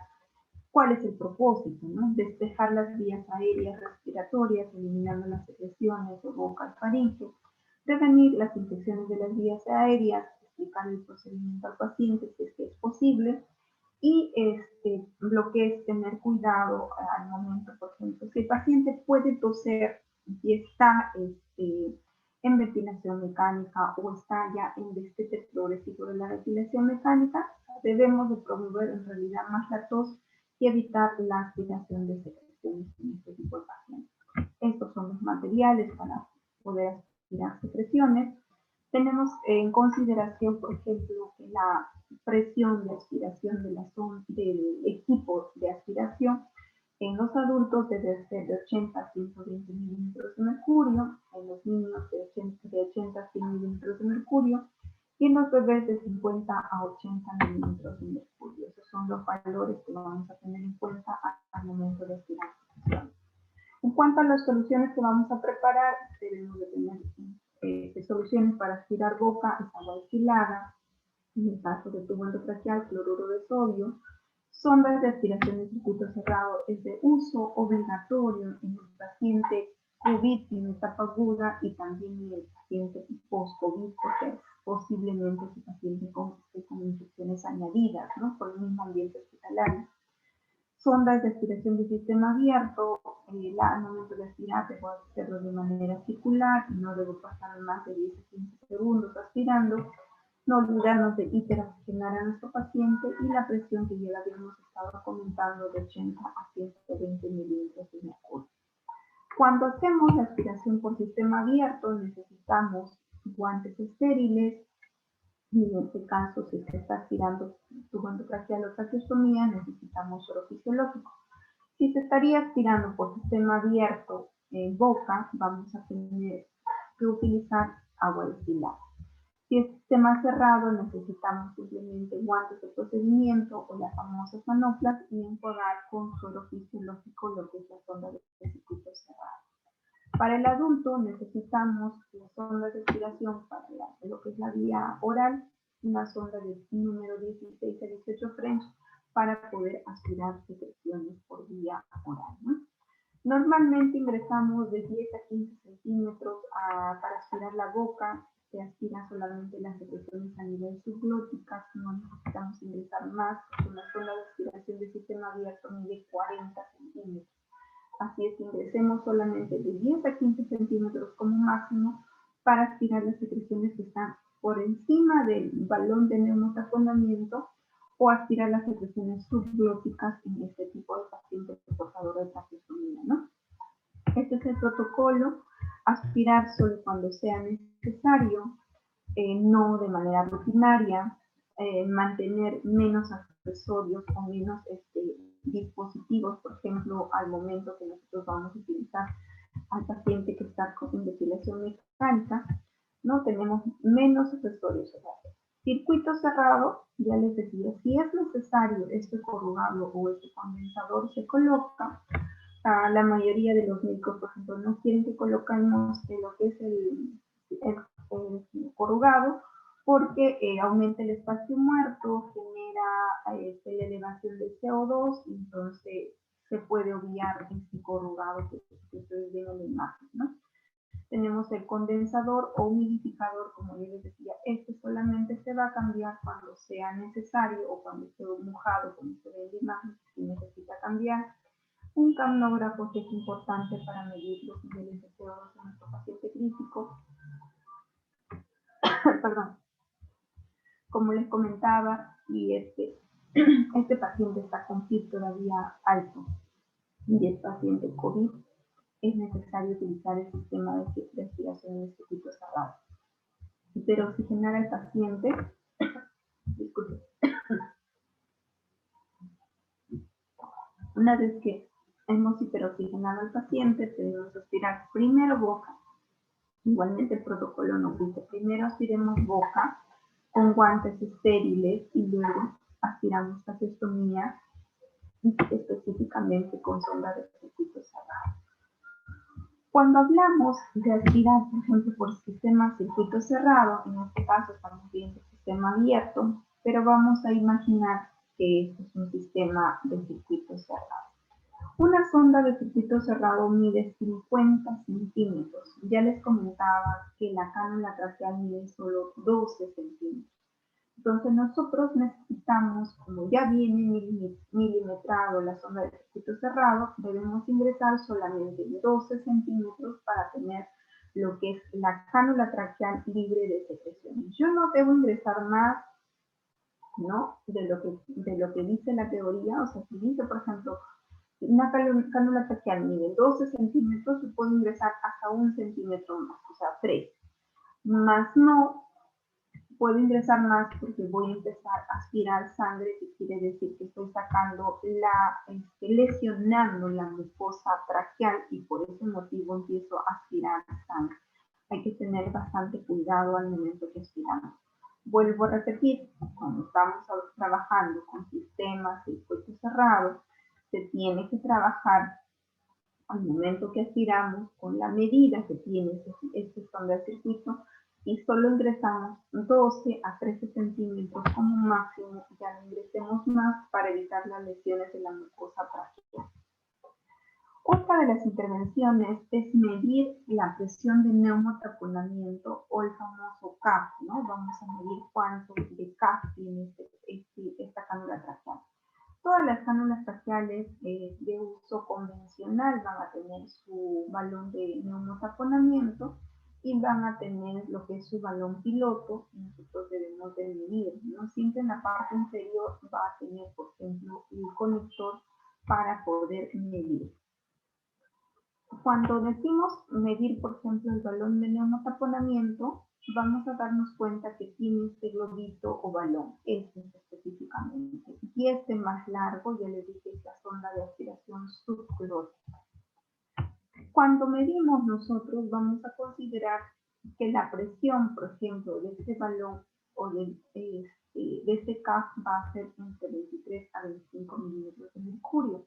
cuál es el propósito, ¿no? Despejar las vías aéreas respiratorias, eliminando las secreciones o boca al faringe, Prevenir las infecciones de las vías aéreas, explicar el procedimiento al paciente si es que es posible, y lo que es tener cuidado al momento, por ejemplo, si el paciente puede toser y está en ventilación mecánica o está ya en destete progresivo de la ventilación mecánica, debemos de promover en realidad más la tos y evitar la aspiración de secreciones en este tipo de pacientes. Estos son los materiales para poder aspirar secreciones. Tenemos en consideración, por ejemplo, que la presión de aspiración del equipo de aspiración en los adultos debe ser de 80 a 120 milímetros de mercurio, en los niños de 80 a 100 milímetros de mercurio y en los bebés de 50 a 80 milímetros de mercurio. Esos son los valores que vamos a tener en cuenta al momento de aspirar secreciones. En cuanto a las soluciones que vamos a preparar, debemos de tener soluciones para aspirar boca, es agua destilada, en el caso de tubo endotraqueal, cloruro de sodio. Sondas de aspiración de circuito cerrado es de uso obligatorio en el paciente COVID en etapa aguda y también en el paciente post-COVID, porque posiblemente es un paciente con infecciones añadidas, ¿no? Por el mismo ambiente hospitalario. Sondas de aspiración de sistema abierto, al momento de aspirar debo hacerlo de manera circular, no debo pasar más de 10 a 15 segundos aspirando, no olvidarnos de hiperoxigenar a nuestro paciente y la presión que ya habíamos estado comentando de 80 a 120 milímetros de mercurio. Cuando hacemos la aspiración por sistema abierto necesitamos guantes estériles, y en este caso, si se está aspirando tubo endotraqueal o traqueostomía, necesitamos suero fisiológico. Si se estaría aspirando por sistema abierto en boca, vamos a tener que utilizar agua destilada. Si es sistema cerrado, necesitamos simplemente guantes de procedimiento o las famosas manoplas y enjuagar con suero fisiológico lo que es la sonda de circuito cerrado. Para el adulto necesitamos la sonda de aspiración para lo que es la vía oral, una sonda de número 16 a 18 French para poder aspirar secreciones por vía oral, ¿no? Normalmente ingresamos de 10 a 15 centímetros para aspirar la boca, se aspira solamente las secreciones a nivel subglóticas, no necesitamos ingresar más, una sonda de aspiración de sistema abierto mide 40 centímetros. Así es que ingresemos solamente de 10 a 15 centímetros como máximo para aspirar las secreciones que están por encima del balón de neumotaponamiento o aspirar las secreciones subglóticas en este tipo de pacientes portadores de traqueostomía, ¿no? Este es el protocolo, aspirar solo cuando sea necesario, no de manera rutinaria, mantener menos accesorios o menos dispositivos, por ejemplo, al momento que nosotros vamos a utilizar al paciente que está con ventilación mecánica, ¿no? Tenemos menos accesorios. Circuito cerrado, ya les decía, si es necesario este corrugado o este condensador se coloca. La mayoría de los médicos, por ejemplo, no quieren que coloquemos lo que es el corrugado porque aumenta el espacio muerto, genera la elevación del CO2, entonces se puede obviar este corrugado que ustedes ven en la imagen, ¿no? Tenemos el condensador o humidificador, como yo les decía, este solamente se va a cambiar cuando sea necesario o cuando esté mojado, como se ve en la imagen, si necesita cambiar. Un camnógrafo que es importante para medir los niveles de CO2 en nuestro paciente crítico. Perdón. Como les comentaba, y este paciente está con PIB todavía alto y es paciente COVID, es necesario utilizar el sistema de aspiración de circuito cerrado. Hiperoxigenar al paciente, disculpe. Una vez que hemos hiperoxigenado al paciente, debemos aspirar primero boca. Igualmente el protocolo nos dice, primero aspiremos boca con guantes estériles y luego aspiramos traqueostomía específicamente con sonda de circuito cerrado. Cuando hablamos de aspirar, por ejemplo, por sistema circuito cerrado, en este caso estamos viendo sistema abierto, pero vamos a imaginar que este es un sistema de circuito cerrado. Una sonda de circuito cerrado mide 50 centímetros. Ya les comentaba que la cánula traqueal mide solo 12 centímetros. Entonces nosotros necesitamos, como ya viene milimetrado la sonda de circuito cerrado, debemos ingresar solamente 12 centímetros para tener lo que es la cánula traqueal libre de secreciones. Yo no debo ingresar más, ¿no?, de lo que dice la teoría. O sea, si dice, por ejemplo, una cánula traqueal mide 12 centímetros, yo puedo ingresar hasta 1 centímetro más, o sea, 3. Más no puedo ingresar más porque voy a empezar a aspirar sangre, que quiere decir que estoy sacando lesionando la mucosa traqueal, y por ese motivo empiezo a aspirar sangre. Hay que tener bastante cuidado al momento que aspiramos. Vuelvo a repetir, cuando estamos trabajando con sistemas de circuito cerrado, se tiene que trabajar al momento que aspiramos con la medida que tiene este sonda de circuito, y solo ingresamos 12 a 13 centímetros como máximo. Ya no ingresemos más para evitar las lesiones de la mucosa traqueal. Otra de las intervenciones es medir la presión de neumotaponamiento, o el famoso CAP, ¿no? Vamos a medir cuánto de CAP tiene esta cánula traqueal. Todas las cánulas traqueales de uso convencional van a tener su balón de neumotaponamiento y van a tener lo que es su balón piloto. Nosotros debemos de medir, ¿no? Siempre en la parte inferior va a tener, por ejemplo, el conector para poder medir. Cuando decimos medir, por ejemplo, el balón de neumotaponamiento, vamos a darnos cuenta que tiene este globito o balón, este específicamente. Y este más largo, ya les dije, es la sonda de aspiración subglótica. Cuando medimos nosotros, vamos a considerar que la presión, por ejemplo, de este balón o de este CAF va a ser entre 23 a 25 milímetros de mercurio.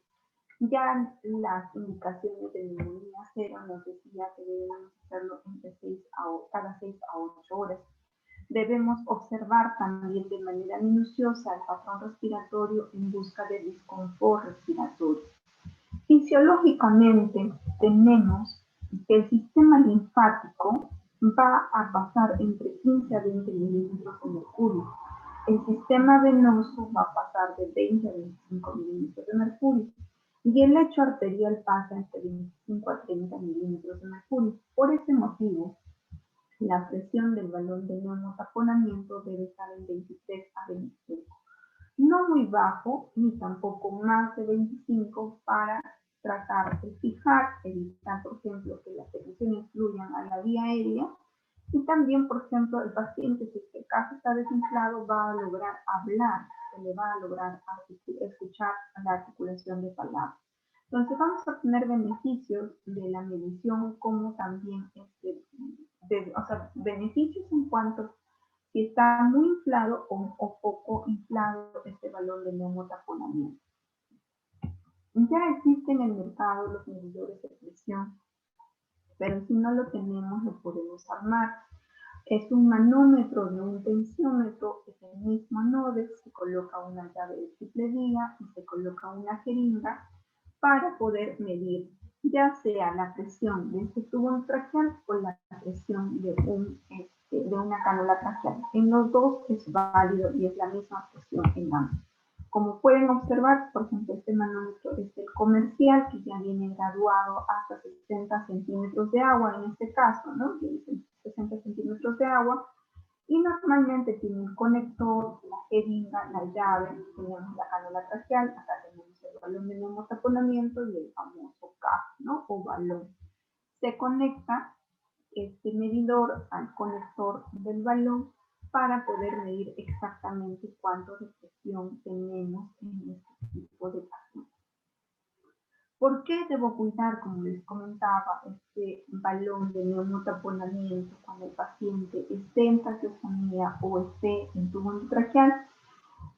Ya las indicaciones de neumonía cero nos decía que debemos hacerlo cada 6 a 8 horas. Debemos observar también de manera minuciosa el patrón respiratorio en busca de disconfort respiratorio. Fisiológicamente tenemos que el sistema linfático va a pasar entre 15 a 20 milímetros de mercurio. El sistema venoso va a pasar de 20 a 25 milímetros de mercurio. Y el lecho arterial pasa entre 25 a 30 milímetros de mercurio. Por ese motivo, la presión del balón de neumotaponamiento debe estar en 23 a 25. No muy bajo, ni tampoco más de 25, para tratar de fijar, evitar, por ejemplo, que las secreciones fluyan a la vía aérea. Y también, por ejemplo, el paciente, si el caso está desinflado, va a lograr hablar, se le va a lograr escuchar la articulación de palabras. Entonces vamos a obtener beneficios de la medición, como también beneficios en cuanto si está muy inflado o poco inflado este balón de neumotaponamiento. Ya existen en el mercado los medidores de presión, pero si no lo tenemos, lo podemos armar. Es un manómetro de un tensiómetro, es el mismo Nodex, se coloca una llave de triple vía y se coloca una jeringa para poder medir ya sea la presión de este tubo traqueal o la presión de una cánula traqueal. En los dos es válido y es la misma presión en ambos. Como pueden observar, por ejemplo, este manómetro es el comercial, que ya viene graduado hasta 60 centímetros de agua, en este caso, ¿no? 60 centímetros de agua, y normalmente tiene el conector, la jeringa, la llave, tenemos la cánula traqueal, acá tenemos el balón de neumotaponamiento y el famoso CAF, ¿no? O balón. Se conecta este medidor al conector del balón para poder medir exactamente cuánto de presión tenemos en este tipo de pacientes. ¿Por qué debo cuidar, como les comentaba, este balón de neumotaponamiento cuando el paciente esté en traqueostomía o esté en tubo endotraqueal?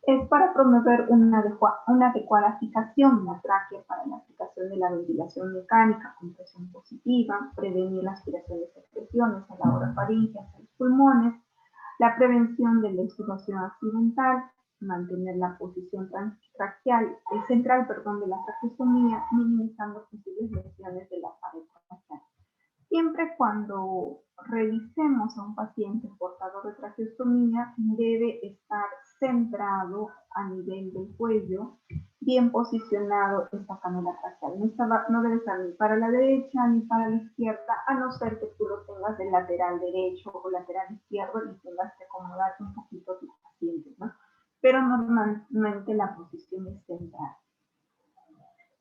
Es para promover una adecuada fijación en la tráquea para la aplicación de la ventilación mecánica con presión positiva, prevenir la aspiración de secreciones en la orofaringe hacia los pulmones, la prevención de la extubación accidental, mantener la posición central de la traqueostomía, minimizando posibles lesiones de la pared traqueal. Siempre cuando revisemos a un paciente portador de traqueostomía, debe estar centrado a nivel del cuello, bien posicionado esta canula traqueal. No debe estar ni para la derecha ni para la izquierda, a no ser que tú lo tengas del lateral derecho o lateral izquierdo y tengas que acomodar un poquito tu paciente, ¿no? Pero normalmente la posición es central.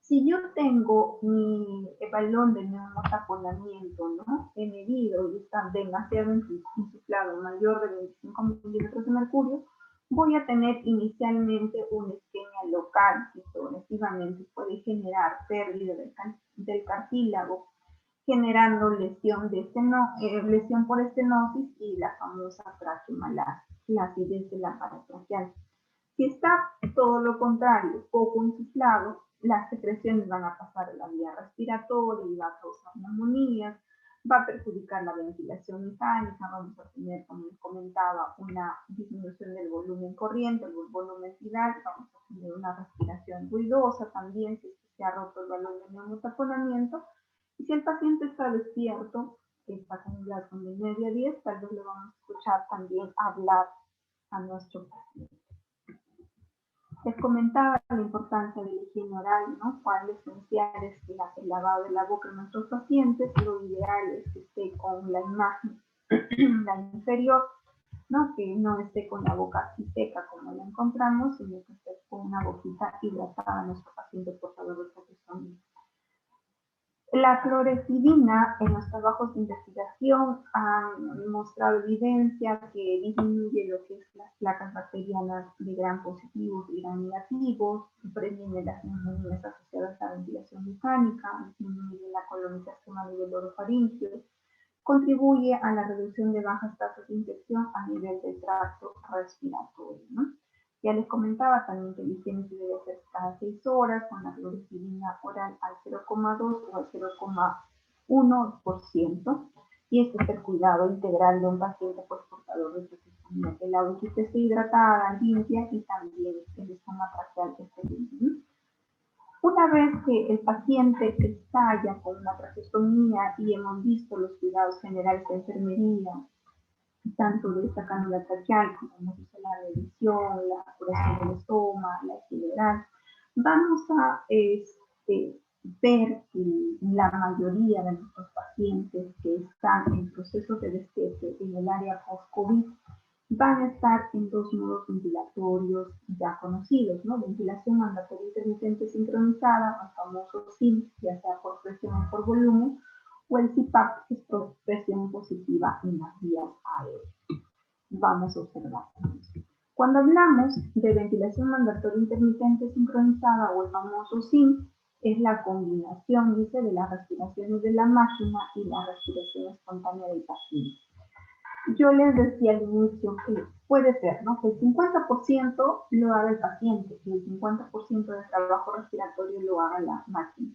Si yo tengo mi balón de neumotaponamiento, ¿no? He medido y está demasiado insuflado, mayor de 25 milímetros de mercurio, voy a tener inicialmente una isquemia local que progresivamente puede generar pérdida del cartílago, generando lesión por estenosis y la famosa traqueomalacia, la acidez de la pared traqueal. Si está todo lo contrario, poco insuflado, las secreciones van a pasar a la vía respiratoria y va a causar neumonías, va a perjudicar la ventilación mecánica, vamos a tener, como les comentaba, una disminución del volumen corriente, el volumen tidal, vamos a tener una respiración ruidosa también, si se ha roto el balón de neumotaponamiento. Y si el paciente está despierto, está con un blasón de 9 a 10, tal vez le vamos a escuchar también hablar a nuestro paciente. Les comentaba la importancia de la higiene oral, ¿no? Cuán esencial es el lavado de la boca de nuestros pacientes. Lo ideal es que esté con la imagen, la inferior, ¿no? Que no esté con la boca así seca como la encontramos, sino que esté con una boquita hidratada a nuestro paciente portador de traqueostomía. La clorexidina en los trabajos de investigación han mostrado evidencia que disminuye lo que es las placas bacterianas de gram positivos y gram negativos, previene las neumonías asociadas a la ventilación mecánica, disminuye la colonización a nivel orofaríngeo, contribuye a la reducción de bajas tasas de infección a nivel del tracto respiratorio, ¿no? Ya les comentaba también que la higiene se debe hacer cada 6 horas con la clorexidina oral al 0,2 o al 0,1%. Y este es el cuidado integral de un paciente portador de traqueostomía. Que la boquita esté hidratada, limpia y también el estómago traqueal esté limpio. Una vez que el paciente está ya con una traqueostomía y hemos visto los cuidados generales de enfermería, tanto de esta cánula traqueal como hemos visto la revisión, la curación del estómago, la higiene oral, vamos a ver que la mayoría de nuestros pacientes que están en procesos de destete en el área post-COVID van a estar en 2 modos ventilatorios ya conocidos, ¿no? Ventilación mandatoria intermitente sincronizada, el famoso SIM, ya sea por presión o por volumen, o el CPAP, que es presión positiva en las vías aéreas. Vamos a observar. Cuando hablamos de ventilación mandatoria intermitente sincronizada o el famoso SIM, es la combinación, dice, de las respiraciones de la máquina y la respiración espontánea del paciente. Yo les decía al inicio que puede ser, ¿no? Que el 50% lo haga el paciente y el 50% del trabajo respiratorio lo haga la máquina.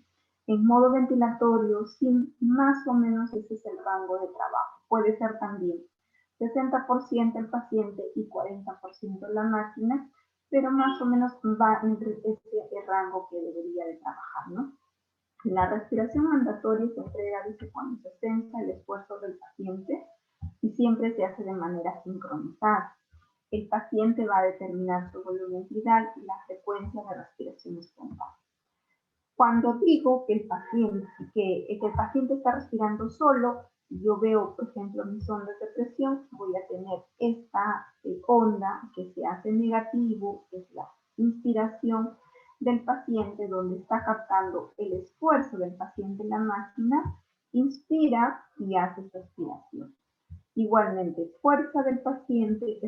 En modo ventilatorio, sí, más o menos ese es el rango de trabajo. Puede ser también 60% el paciente y 40% la máquina, pero más o menos va entre ese rango que debería de trabajar, ¿no? La respiración mandatoria se entrega, dice, cuando se centra el esfuerzo del paciente y siempre se hace de manera sincronizada. El paciente va a determinar su volumen vital y la frecuencia de respiración espontánea. Cuando digo que el paciente está respirando solo, yo veo, por ejemplo, mis ondas de presión, voy a tener esta onda que se hace negativo, que es la inspiración del paciente, donde está captando el esfuerzo del paciente en la máquina, inspira y hace su expiración. Igualmente, esfuerzo del paciente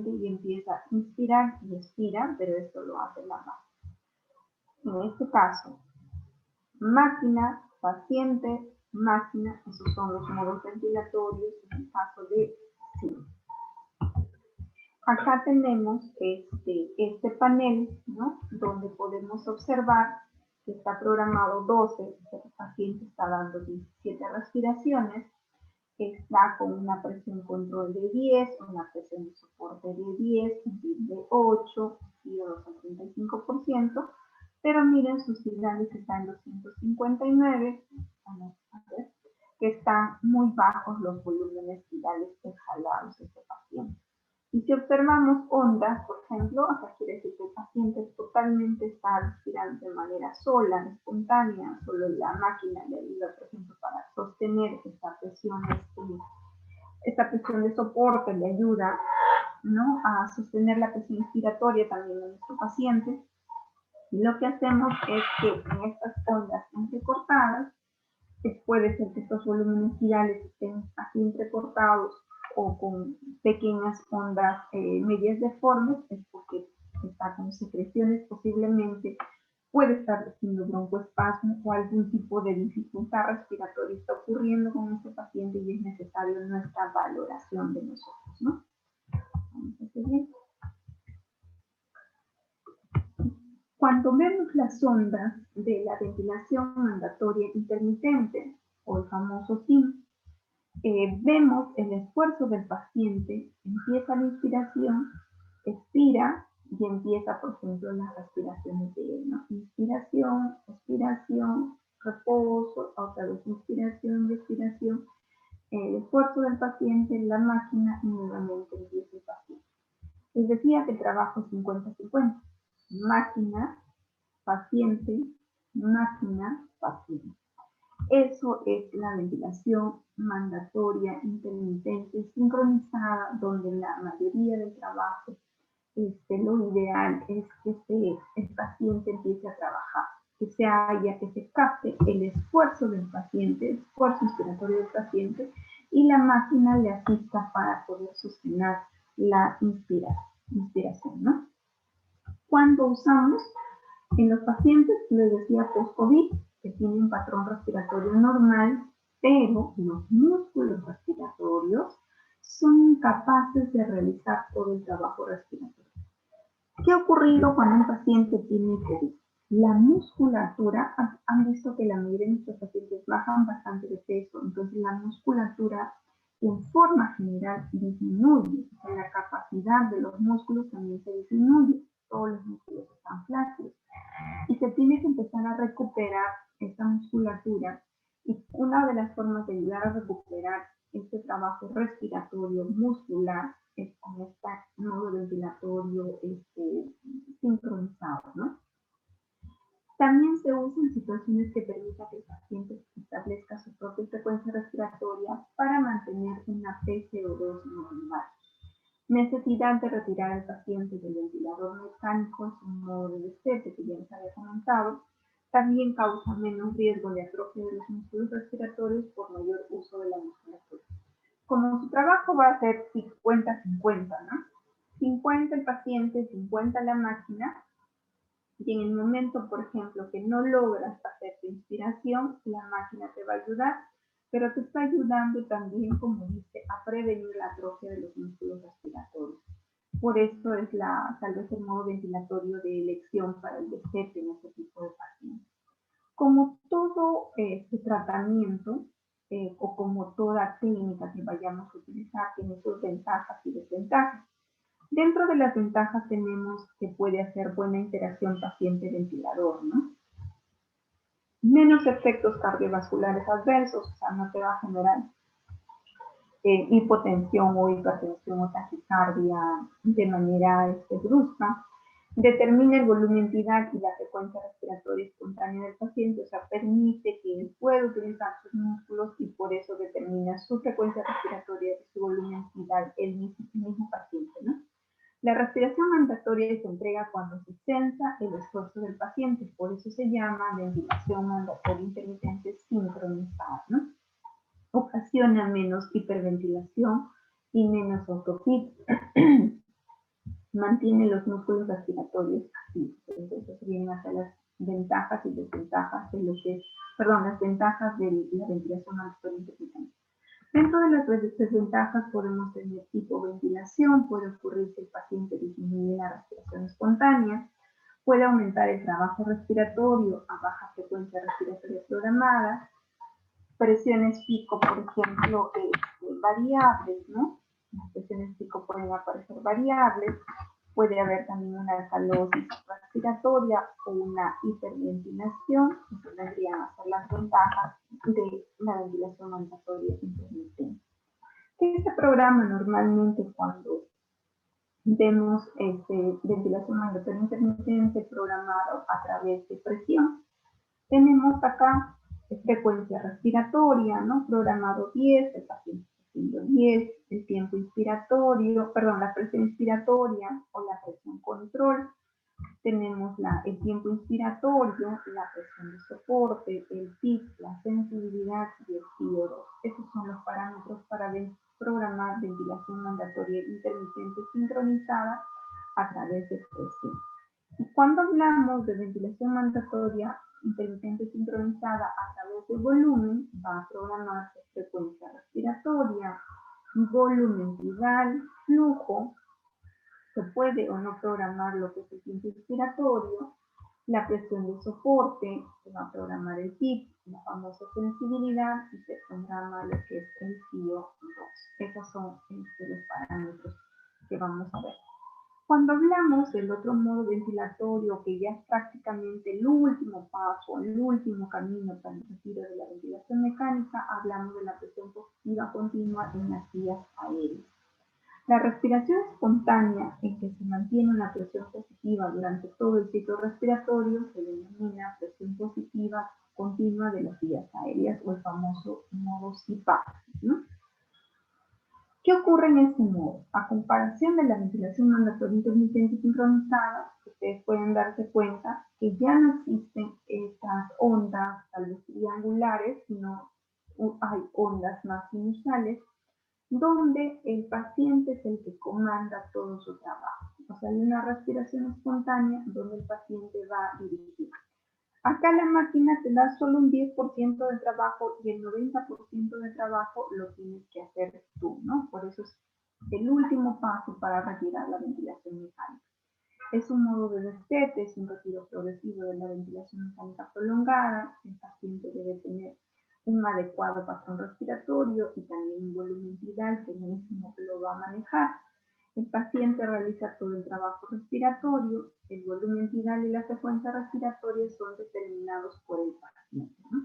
y empieza a inspirar y expira, pero esto lo hace la máquina. En este caso, máquina, paciente, máquina, esos son los modos ventilatorios en el caso de sí. Acá tenemos este panel, ¿no? Donde podemos observar que está programado 12, el paciente está dando 17 respiraciones, está con una presión control de 10, una presión de soporte de 10, un PIB de 8, CO2 al 35%, pero miren, sus finales están en los 159, que están muy bajos los volúmenes virales exhalados de este paciente. Y si observamos ondas, por ejemplo, acá quiere decir que el paciente totalmente está respirando de manera sola, espontánea, solo la máquina le ayuda, por ejemplo, para sostener esta presión de soporte, le ayuda, ¿no?, a sostener la presión inspiratoria también de nuestro paciente. Y lo que hacemos es que en estas ondas entrecortadas, puede ser que estos volúmenes virales estén así entrecortados o con pequeñas ondas medias deformes, es porque está con secreciones, posiblemente puede estar haciendo broncoespasmo o algún tipo de dificultad respiratoria está ocurriendo con este paciente y es necesario nuestra valoración de nosotros, ¿no? Vamos a seguir. Cuando vemos las ondas de la ventilación mandatoria intermitente, o el famoso TIM, vemos el esfuerzo del paciente, empieza la inspiración, expira y empieza, por ejemplo, las respiraciones de él, ¿no? Inspiración, expiración, reposo, otra vez inspiración y expiración, el esfuerzo del paciente, la máquina y nuevamente empieza el paciente. Les decía que el trabajo es 50-50, máquina, paciente, máquina, paciente. Eso es la ventilación mandatoria, intermitente, sincronizada, donde la mayoría del trabajo, lo ideal es que el paciente empiece a trabajar, que se capte el esfuerzo del paciente, el esfuerzo inspiratorio del paciente, y la máquina le asista para poder sostener la inspiración, ¿no? Cuando usamos en los pacientes, les decía, post-COVID, que tienen un patrón respiratorio normal, pero los músculos respiratorios son incapaces de realizar todo el trabajo respiratorio. ¿Qué ha ocurrido cuando un paciente tiene COVID? La musculatura, han visto que la mayoría de nuestros pacientes bajan bastante de peso, entonces la musculatura en forma general disminuye, o sea, la capacidad de los músculos también se disminuye, todos los músculos están flácidos. Y se tiene que empezar a recuperar esta musculatura. Y una de las formas de ayudar a recuperar este trabajo respiratorio muscular es con este modo ventilatorio sincronizado, ¿no? También se usa en situaciones que permitan que el paciente establezca su propia frecuencia respiratoria para mantener una PCO2 normal. Necesidad de retirar al paciente del ventilador mecánico es un modo de destete que ya les había comentado. También causa menos riesgo de atrofia de los músculos respiratorios por mayor uso de la musculatura. Como su trabajo va a ser 50-50, ¿no? 50 el paciente, 50 la máquina, y en el momento, por ejemplo, que no logras hacer tu inspiración, la máquina te va a ayudar, pero te está ayudando también, como dice, a prevenir la atrofia de los músculos respiratorios. Por eso es tal vez el modo ventilatorio de elección para el destete en este tipo de pacientes. Como todo este tratamiento, o como toda técnica que vayamos a utilizar, tiene sus ventajas y desventajas. Dentro de las ventajas tenemos que puede hacer buena interacción paciente-ventilador, ¿no? Menos efectos cardiovasculares adversos, o sea, no te va a generar hipotensión o hipertensión o taquicardia de manera brusca. Determina el volumen vital y la frecuencia respiratoria espontánea del paciente, o sea, permite que él pueda utilizar sus músculos y por eso determina su frecuencia respiratoria y su volumen vital el mismo paciente, ¿no? La respiración mandatoria se entrega cuando se censa el esfuerzo del paciente, por eso se llama ventilación mandatoria intermitente sincronizada, ¿no? Ocasiona menos hiperventilación y menos autopit. Mantiene los músculos respiratorios activos. Entonces vienen hacia las ventajas y desventajas de las ventajas de la ventilación mandatoria intermitente. Dentro de las desventajas podemos tener tipo ventilación, puede ocurrir que el paciente disminuye la respiración espontánea, puede aumentar el trabajo respiratorio a baja frecuencia respiratoria programada, presiones pico, por ejemplo, variables, ¿no? Las presiones pico pueden aparecer variables. Puede haber también una alcalosis respiratoria o una hiperventilación. Eso vendrían a ser las ventajas de la ventilación mandatoria intermitente. ¿Qué se programa normalmente cuando vemos ventilación mandatoria intermitente programado a través de presión? Tenemos acá frecuencia respiratoria, ¿no? Programado 10, el paciente haciendo 10, el tiempo inspiratorio, perdón, la presión inspiratoria o la presión control. Tenemos el tiempo inspiratorio, la presión de soporte, el PIC, la sensibilidad y el PIO2. Esos son los parámetros para programar ventilación mandatoria intermitente sincronizada a través de presión. Y cuando hablamos de ventilación mandatoria intermitente sincronizada a través de volumen, va a programarse frecuencia respiratoria, volumen vital, flujo. Se puede o no programar lo que es el tiempo inspiratorio, la presión de soporte, se va a programar el PIC, la famosa sensibilidad, y se programa lo que es el PIO2. Esos son los parámetros que vamos a ver. Cuando hablamos del otro modo ventilatorio, que ya es prácticamente el último paso, el último camino para el retiro de la ventilación mecánica, hablamos de la presión positiva continua en las vías aéreas. La respiración espontánea, en que se mantiene una presión positiva durante todo el ciclo respiratorio, se denomina presión positiva continua de las vías aéreas o el famoso modo CPAP, ¿no? ¿Qué ocurre en este modo? A comparación de la ventilación mandatoria intermitente sincronizada, ustedes pueden darse cuenta que ya no existen estas ondas tal vez triangulares, sino hay ondas más sinusales, donde el paciente es el que comanda todo su trabajo. O sea, hay una respiración espontánea donde el paciente va a dirigir. Acá la máquina te da solo un 10% del trabajo y el 90% del trabajo lo tienes que hacer tú, ¿no? Por eso es el último paso para retirar la ventilación mecánica. Es un modo de destete, es un retiro progresivo de la ventilación mecánica prolongada. El paciente debe tener un adecuado patrón respiratorio y también un volumen vital que el mismo lo va a manejar. El paciente realiza todo el trabajo respiratorio, el volumen vital y la frecuencia respiratoria son determinados por el paciente, ¿no?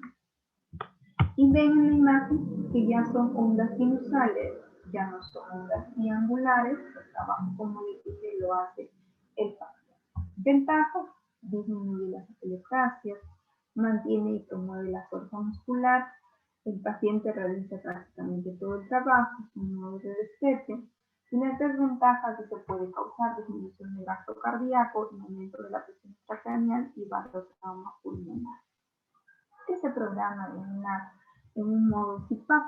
Y ven en la imagen que ya son ondas sinusales, ya no son ondas triangulares, el trabajo, como les dije, lo hace el paciente. Ventajas: disminuye las atelectasias, mantiene y promueve la fuerza muscular, el paciente realiza prácticamente todo el trabajo, es un modo de destete. Y las desventajas que se puede causar disminución del gasto cardíaco, aumento de la presión intracraneal y vasotrauma pulmonar. ¿Qué se programa en un modo CPAP?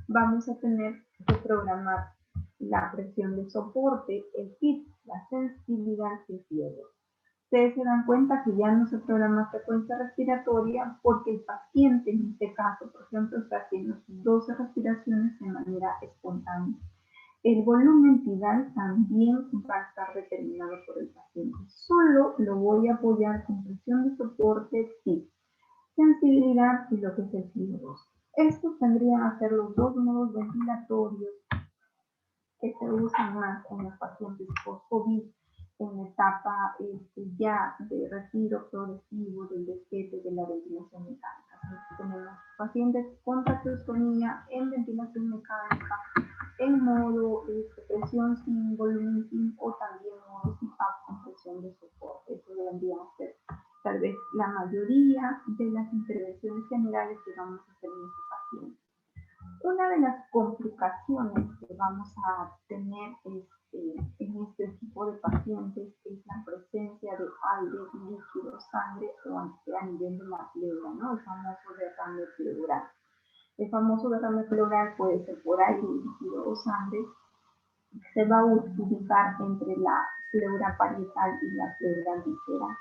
Vamos a tener que programar la presión de soporte, el PIC, la sensibilidad y el PIO2. Ustedes se dan cuenta que ya no se programa frecuencia respiratoria porque el paciente, en este caso, por ejemplo, está haciendo 12 respiraciones de manera espontánea. El volumen vital también va a estar determinado por el paciente. Solo lo voy a apoyar con presión de soporte, PIC, sensibilidad y lo que es el PIO2. Estos tendrían a ser los dos modos ventilatorios que se usan más en los pacientes post-COVID en la etapa ya de retiro progresivo del destete de la ventilación mecánica. Entonces, tenemos pacientes con tracostomía en ventilación mecánica, en modo presión sin volumen sin o también modo CPAP con presión de soporte. Eso debería ser tal vez la mayoría de las intervenciones generales que vamos a hacer en este paciente. Una de las complicaciones que vamos a tener en este tipo de pacientes es la presencia de aire, líquido, sangre o a nivel de la pleura, ¿no? El famoso derrame pleural. El famoso derrame pleural puede ser por aire, líquido o sangre. Se va a ubicar entre la pleura parietal y la pleura visceral.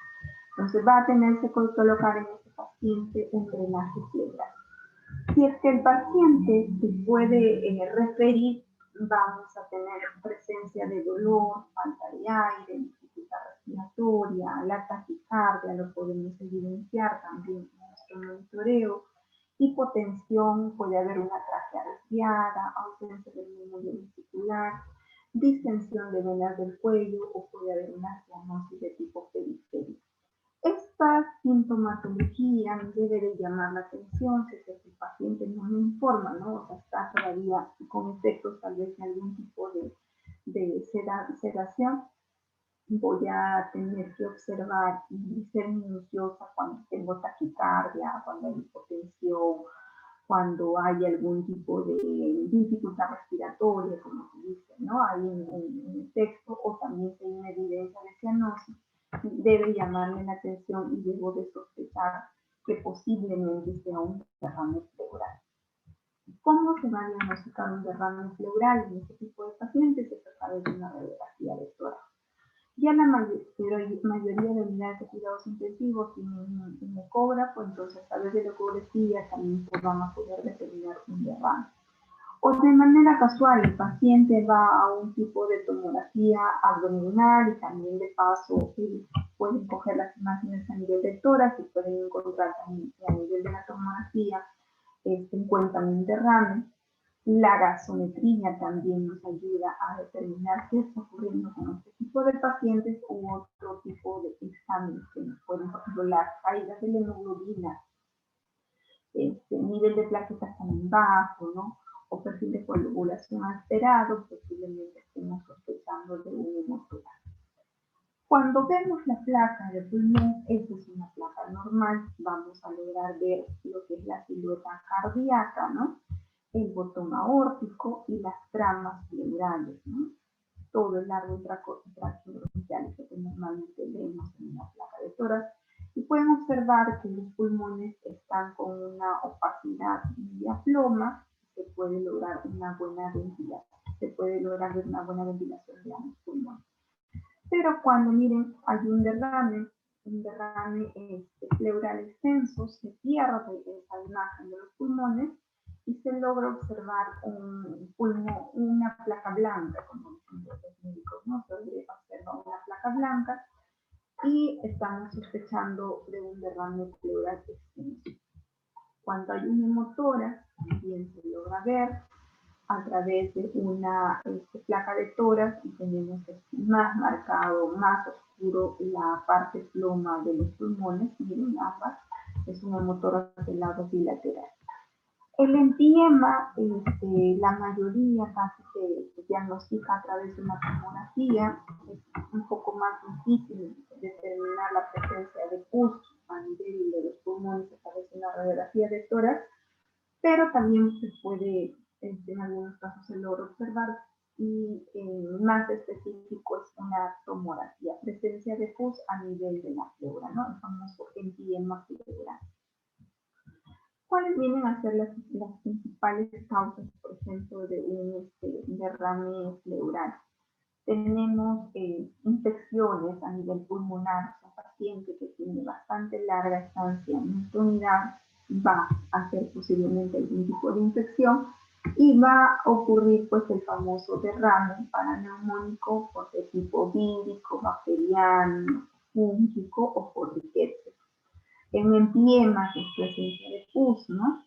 Entonces va a tenerse que colocar en este paciente un drenaje pleural. Si es que el paciente se puede referir, vamos a tener presencia de dolor, falta de aire, dificultad respiratoria, la taquicardia, lo podemos evidenciar también en nuestro monitoreo, hipotensión, puede haber una trachea desviada, ausencia del músculo vesicular, distensión de venas del cuello o puede haber una cianosis de tipo periférico. Esta sintomatología debe de llamar la atención si el paciente no me informa, ¿no? O sea, está todavía con efectos tal vez de algún tipo de sedación. Voy a tener que observar y ser minuciosa cuando tengo taquicardia, cuando hay hipotensión, cuando hay algún tipo de dificultad respiratoria, como se dice, ¿no? Ahí en el texto, o también si hay una evidencia de cianosis, debe llamarme la atención y debo de sospechar que posiblemente sea un derrame pleural. ¿Cómo se va a diagnosticar un derrame pleural en este tipo de pacientes? Es a través de una radiografía de tórax. Ya la mayoría de unidades de cuidados intensivos tienen un ecógrafo, entonces a través de la ecografía también se van a poder determinar un derrame. O de manera casual, el paciente va a un tipo de tomografía abdominal y también de paso pueden coger las imágenes a nivel de tórax y pueden encontrar también a nivel de la tomografía encuentran un derrame. La gasometría también nos ayuda a determinar qué está ocurriendo con este tipo de pacientes u otro tipo de exámenes que nos pueden, por ejemplo, las caídas de la hemoglobina, nivel de plaquetas también bajo, ¿no? O perfil de coagulación alterado, posiblemente estemos sospechando de un hemotórax. Cuando vemos la placa de pulmón, esta es una placa normal, vamos a lograr ver lo que es la silueta cardíaca, ¿no? El botón aórtico y las tramas pleurales, ¿no? Todo el largo traqueobronquial que normalmente vemos en una placa de tórax. Y pueden observar que los pulmones están con una opacidad media ploma, se puede lograr una buena ventilación, de ambos pulmones. Pero cuando miren, hay un derrame pleural extenso, se pierde esa imagen de los pulmones y se logra observar una placa blanca, como dicen los médicos, ¿no? Se observa una placa blanca y estamos sospechando de un derrame pleural extenso. Cuando hay un hemotórax, también se logra ver a través de una placa de tórax y tenemos más marcado, más oscuro la parte ploma de los pulmones, miren ambas, es un hemotórax del lado bilateral. El empiema, la mayoría casi se diagnostica a través de una tomografía, es un poco más difícil determinar la presencia de pus a nivel de los pulmones a través de una radiografía de tórax, pero también se puede, en algunos casos se logra observar y más específico es una tomografía, presencia de pus a nivel de la pleura, ¿no? El famoso empiema pleural. ¿Cuáles vienen a ser las principales causas, por ejemplo, de un derrame pleural? Tenemos infecciones a nivel pulmonar, un paciente que tiene bastante larga estancia en nuestra unidad va a hacer posiblemente algún tipo de infección y va a ocurrir pues el famoso derrame paraneumónico de tipo vírico, bacteriano, fúngico o por riqueza. En empiema, que es presencia de pus, ¿no?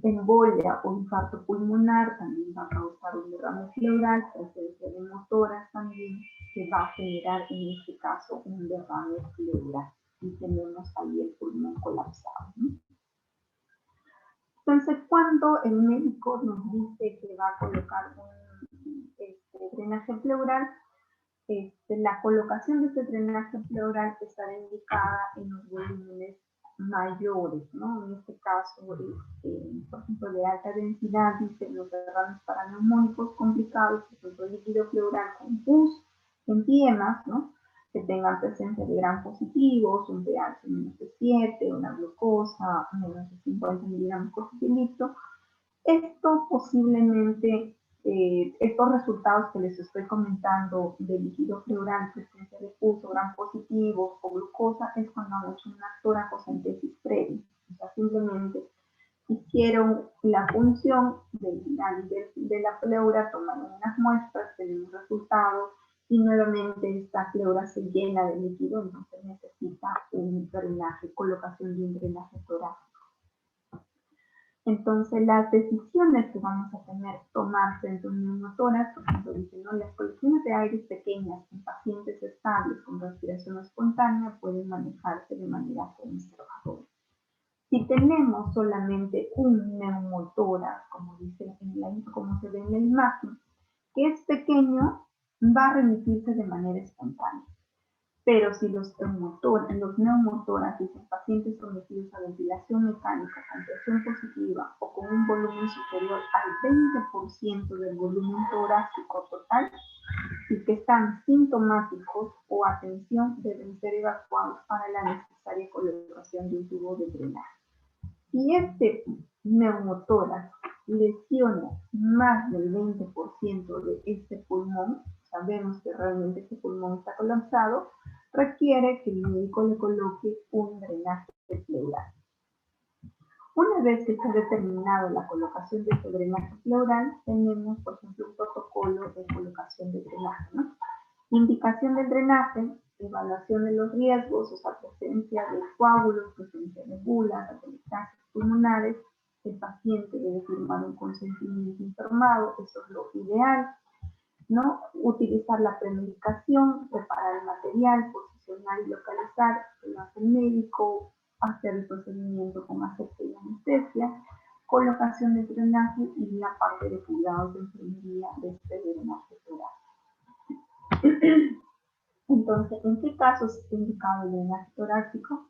Embolia o infarto pulmonar también va a causar un derrame pleural, presencia de motoras también, que va a generar en este caso un derrame pleural. Y tenemos ahí el pulmón colapsado, ¿no? Entonces, cuando el médico nos dice que va a colocar un drenaje pleural, la colocación de este drenaje pleural estará indicada en los volúmenes mayores, ¿no? En este caso, por ejemplo, de alta densidad, dice los derrames paraneumónicos complicados, por ejemplo, líquido pleural con pus, empiemas, ¿no? Que tengan presencia de gram positivos, un pH menos de 7, una glucosa menos de 50 miligramos por decilitro. Esto posiblemente, estos resultados que les estoy comentando de líquido pleural, presencia de pus, gram positivos o glucosa, es cuando han hecho una toracocentesis previa. O sea, simplemente hicieron la función de la pleura, tomaron unas muestras, tenemos resultados y nuevamente esta pleura se llena de líquido, entonces necesita un drenaje, colocación de un drenaje torácico. Entonces, las decisiones que vamos a tomar frente a un neumotórax, por ejemplo, dicen, ¿no? Las colecciones de aire pequeñas en pacientes estables con respiración espontánea pueden manejarse de manera conservadora. Si tenemos solamente un neumotórax, como se ve en la imagen, que es pequeño, va a remitirse de manera espontánea. Pero si los neumotórax en pacientes sometidos a ventilación mecánica con presión positiva o con un volumen superior al 20% del volumen torácico total y que están sintomáticos o atención, deben ser evacuados para la necesaria colocación de un tubo de drenaje. Si este neumotórax lesiona más del 20% de este pulmón, sabemos que realmente este pulmón está colapsado, requiere que el médico le coloque un drenaje pleural. Una vez que está determinado la colocación de este drenaje pleural, tenemos, por ejemplo, un protocolo de colocación de drenaje, ¿no? Indicación del drenaje, evaluación de los riesgos, o sea, presencia de coágulos, presencia de bulas, metastasis pulmonares. El paciente debe firmar un consentimiento informado, eso es lo ideal, ¿no? Utilizar la premedicación, preparar el material, posicionar y localizar, lo hace el médico, hacer el procedimiento con asepsia y anestesia, colocación de drenaje y la parte de cuidados de enfermería de este drenaje pleural. Entonces, ¿en qué casos está indicado el drenaje torácico?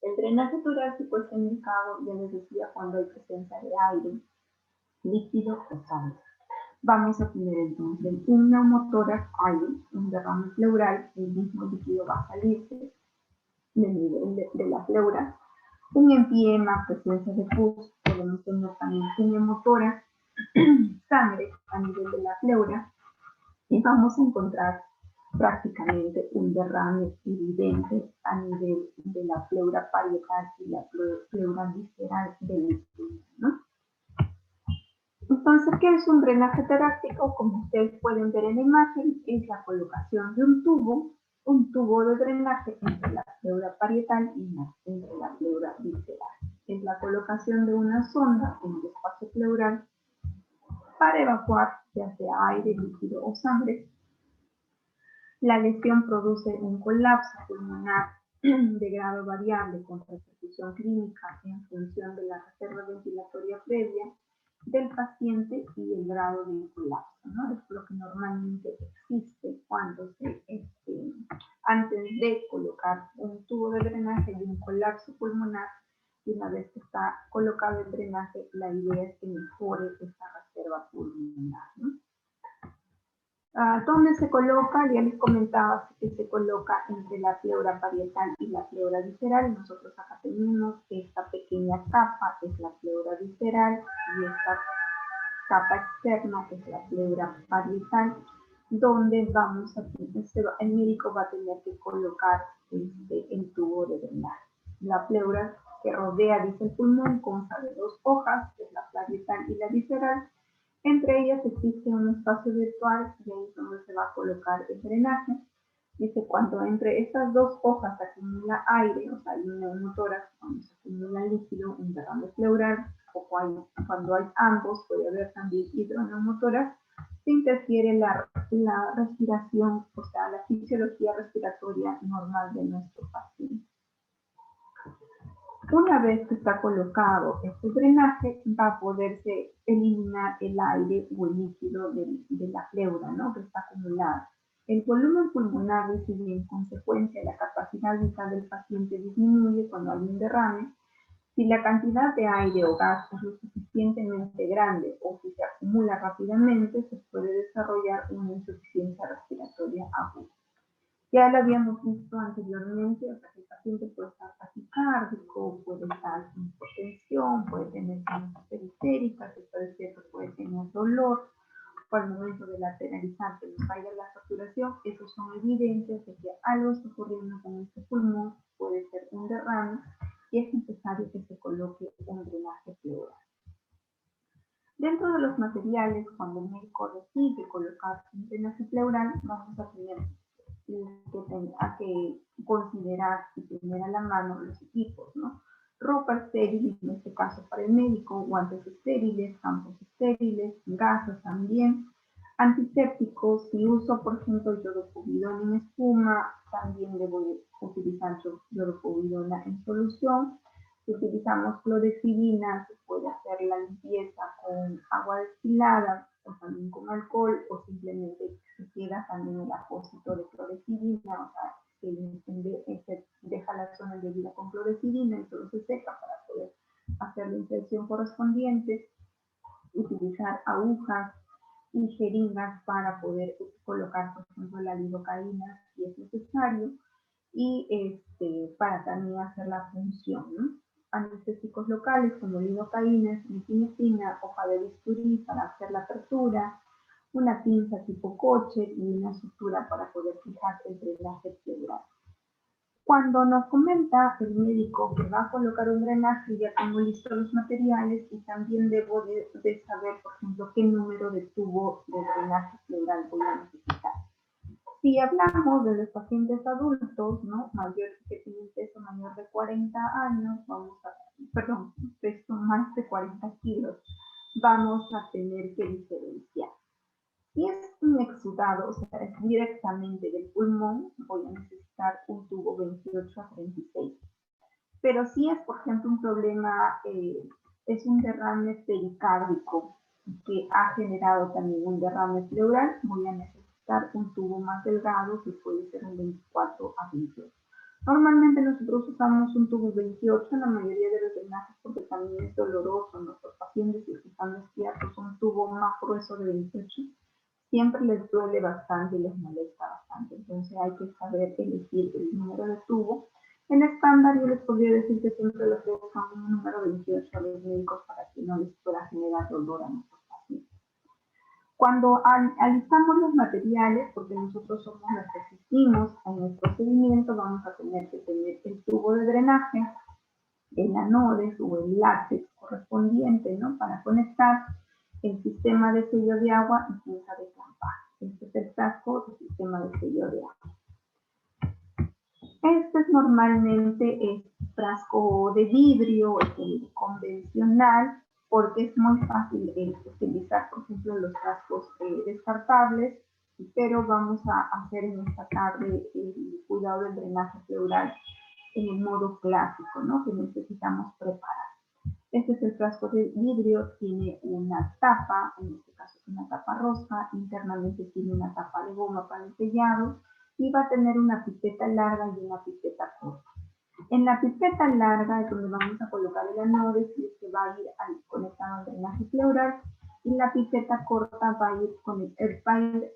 El drenaje torácico está indicado, ya les decía, cuando hay presencia de aire, líquido o sangre. Vamos a tener entonces un neumotórax aire, un derrame pleural, el mismo líquido va a salirse del nivel de la pleura, un empiema, presencia de pus, podemos tener también un neumotórax, sangre a nivel de la pleura, y vamos a encontrar prácticamente un derrame evidente a nivel de la pleura parietal y la pleura visceral del pulmón, ¿no? Entonces, ¿qué es un drenaje torácico? Como ustedes pueden ver en la imagen, es la colocación de un tubo de drenaje entre la pleura parietal y entre la pleura visceral. Es la colocación de una sonda en el espacio pleural para evacuar ya sea aire, líquido o sangre. La lesión produce un colapso pulmonar de grado variable con repercusión clínica en función de la reserva ventilatoria previa del paciente y el grado de colapso, ¿no? Es lo que normalmente existe cuando antes de colocar un tubo de drenaje y un colapso pulmonar, y una vez que está colocado el drenaje, la idea es que mejore esta reserva pulmonar, ¿no? ¿Dónde se coloca? Ya les comentaba que se coloca entre la pleura parietal y la pleura visceral. Nosotros acá tenemos esta pequeña capa, que es la pleura visceral, y esta capa externa, que es la pleura parietal, donde el médico va a tener que colocar el tubo de drenaje. La pleura que rodea, dice el pulmón, consta de dos hojas, que es la parietal y la visceral. Entre ellas existe un espacio virtual y ahí es donde se va a colocar el drenaje. Dice, cuando entre estas dos hojas se acumula aire, o sea, hay un neumotórax, cuando se acumula líquido, un derrame pleural, o cuando hay ambos, puede haber también hidroneumotórax, se interfiere la respiración, o sea, la fisiología respiratoria normal de nuestro paciente. Una vez que está colocado este drenaje, va a poderse eliminar el aire o el líquido de la pleura, ¿no? Que está acumulado. El volumen pulmonar recibe en consecuencia la capacidad vital del paciente disminuye cuando hay un derrame. Si la cantidad de aire o gas es lo suficientemente grande o si se acumula rápidamente, se puede desarrollar una insuficiencia respiratoria aguda. Ya lo habíamos visto anteriormente, o sea, que el paciente puede estar taquicárdico, puede estar sin hipotensión, puede tener síntomas periféricas, puede tener dolor, o al momento de lateralizar que nos vaya la saturación, esos son evidentes de que algo está ocurriendo con este pulmón, puede ser un derrame, y es necesario que se coloque un drenaje pleural. Dentro de los materiales, cuando el médico decide colocar un drenaje pleural, vamos a tener que considerar y tener a la mano los equipos, ¿no? ropa estéril, en este caso para el médico, guantes estériles, campos estériles, gasas también, antisépticos. Si uso, por ejemplo, yodopovidona en espuma, también debo utilizar yodopovidona en solución. Si utilizamos clorexidina, se puede hacer la limpieza con agua destilada o también con alcohol, o simplemente se queda también el apósito de clorexidina, o sea, se deja la zona embebida con clorexidina y solo se seca para poder hacer la inserción correspondiente. Utilizar agujas y jeringas para poder colocar, por ejemplo, la lidocaína si es necesario, y para también hacer la función, ¿no? Anestésicos locales como lidocaína, nitinefrina, hoja de bisturí para hacer la apertura, una pinza tipo coche y una sutura para poder fijar el drenaje pleural. Cuando nos comenta el médico que va a colocar un drenaje, ya tengo listos los materiales y también debo de saber, por ejemplo, qué número de tubo de drenaje pleural voy a necesitar. Si hablamos de los pacientes adultos, ¿no? Que tienen peso mayor de 40 años, peso más de 40 kilos, vamos a tener que diferenciar. Si es un exudado, o sea, es directamente del pulmón, voy a necesitar un tubo 28 a 36. Pero si es, por ejemplo, un problema, es un derrame pericárdico que ha generado también un derrame pleural, voy a necesitar un tubo más delgado que puede ser un 24 a 28. Normalmente nosotros usamos un tubo 28 en la mayoría de los drenajes porque también es doloroso. Nuestros pacientes que están despiertos, un tubo más grueso de 28 siempre les duele bastante y les molesta bastante. Entonces hay que saber elegir el número de tubo. En estándar yo les podría decir que siempre les dejan un número 28 a los médicos para que no les pueda generar dolor a nuestros pacientes. Cuando alistamos los materiales, porque nosotros somos los que asistimos en el procedimiento, vamos a tener que tener el tubo de drenaje, el anodes o el látex correspondiente, ¿no? Para conectar el sistema de sello de agua y pinza de clampaje. Este es el frasco del sistema de sello de agua. Este es normalmente el frasco de vidrio, el convencional, porque es muy fácil utilizar, por ejemplo, los frascos descartables, pero vamos a hacer en esta tarde el cuidado del drenaje pleural en el modo clásico, ¿no? Que necesitamos preparar. Este es el frasco de vidrio, tiene una tapa, en este caso es una tapa rosca, internamente tiene una tapa de goma para el sellado y va a tener una pipeta larga y una pipeta corta. En la pipeta larga es donde vamos a colocar el anodes y que va a ir conectado al drenaje pleural, y la pipeta corta va a ir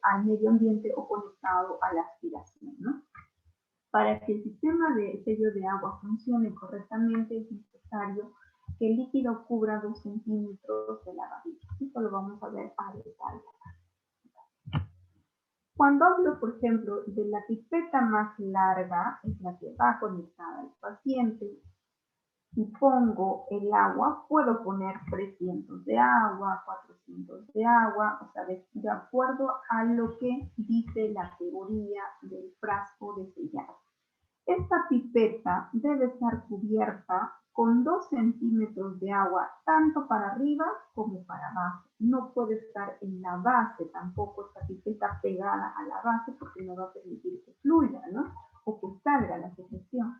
al medio ambiente o conectado a la aspiración, ¿no? Para que el sistema de sello de agua funcione correctamente es necesario que el líquido cubra 2 centímetros de la varilla. Esto lo vamos a ver a detalle. Cuando hablo, por ejemplo, de la pipeta más larga, es la que va conectada al paciente, y pongo el agua, puedo poner 300 de agua, 400 de agua, o sea, de acuerdo a lo que dice la teoría del frasco de sellado. Esta pipeta debe estar cubierta con 2 centímetros de agua, tanto para arriba como para abajo. No puede estar en la base, tampoco esta pipeta pegada a la base, porque no va a permitir que fluya, ¿no? O que salga la secreción.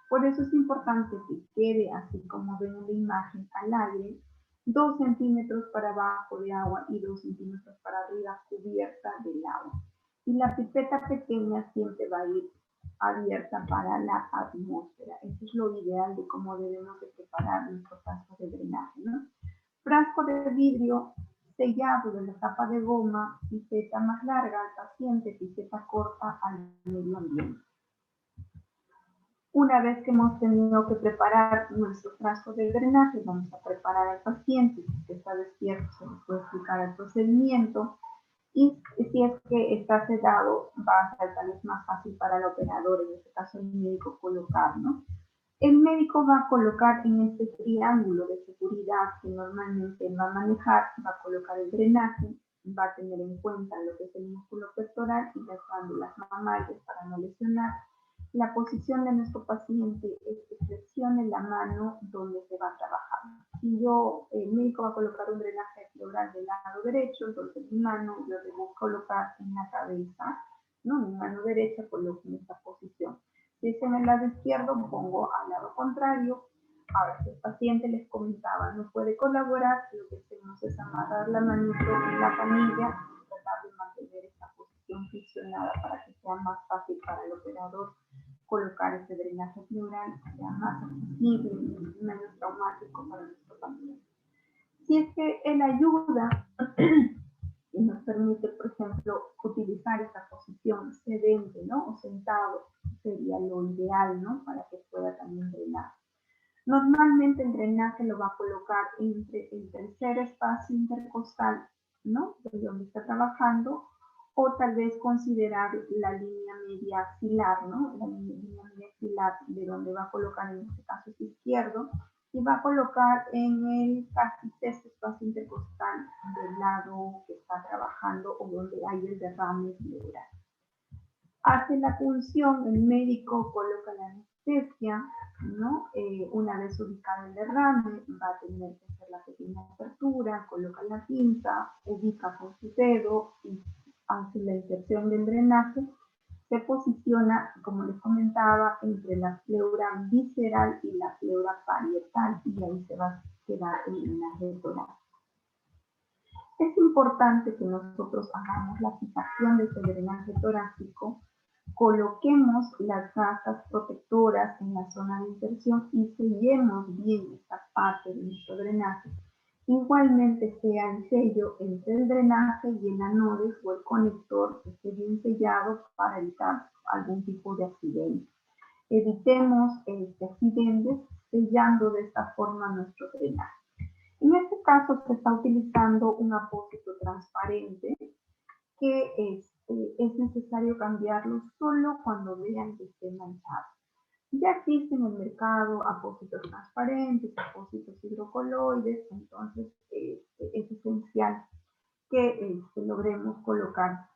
Por eso es importante que quede así como ven en la imagen al aire, 2 centímetros para abajo de agua y 2 centímetros para arriba cubierta del agua. Y la pipeta pequeña siempre va a ir abierta para la atmósfera. Eso es lo ideal de cómo debemos de preparar nuestros frascos de drenaje, ¿no? Frasco de vidrio sellado de la tapa de goma, pipeta más larga al paciente, pipeta corta al medio ambiente. Una vez que hemos tenido que preparar nuestro frasco de drenaje, vamos a preparar al paciente. Si está despierto, se les puede explicar el procedimiento. Y si es que está sedado, va a ser tal vez más fácil para el operador, en este caso el médico, colocar, ¿no? El médico va a colocar en este triángulo de seguridad que normalmente va a manejar, va a colocar el drenaje, va a tener en cuenta lo que es el músculo pectoral y las glándulas mamarias para no lesionar. La posición de nuestro paciente es que insercione la mano donde se va a trabajar. Si yo, el médico va a colocar un drenaje pleural del lado derecho, entonces mi mano yo debo colocar en la cabeza, ¿no? Mi mano derecha coloco en esta posición. Si es en el lado izquierdo, pongo al lado contrario. Ahora, si el paciente, les comentaba, no puede colaborar, lo que hacemos es amarrar la manito en la canilla y tratar de mantener esta posición flexionada para que sea más fácil para el operador colocar este drenaje pleural, que sea más accesible y menos traumático para nuestro paciente. Si es que él ayuda y nos permite, por ejemplo, utilizar esta posición sedente, ¿no? O sentado, sería lo ideal, ¿no? Para que pueda también drenar. Normalmente el drenaje lo va a colocar entre el tercer espacio intercostal, ¿no? De donde está trabajando, o tal vez considerar la línea media axilar, ¿no? La línea media axilar de donde va a colocar, en este caso es izquierdo, y va a colocar en el casi sexto espacio intercostal del lado que está trabajando o donde hay el derrame pleural. Hace la punción, el médico coloca la anestesia, ¿no? Una vez ubicado el derrame, va a tener que hacer la pequeña apertura, coloca la pinza, ubica con su dedo y hace la inserción del drenaje. Se posiciona, como les comentaba, entre la pleura visceral y la pleura parietal y ahí se va a quedar el drenaje torácico. Es importante que nosotros hagamos la fijación de ese drenaje torácico, coloquemos las gasas protectoras en la zona de inserción y sellemos bien esta parte de nuestro drenaje. Igualmente sea el sello entre el drenaje y el anodes o el conector que esté bien sellado para evitar algún tipo de accidente. Evitemos accidentes sellando de esta forma nuestro drenaje. En este caso se está utilizando un apósito transparente que es necesario cambiarlo solo cuando vean que esté manchado. Ya existen en el mercado apósitos transparentes, apósitos hidrocoloides, entonces es esencial que logremos colocar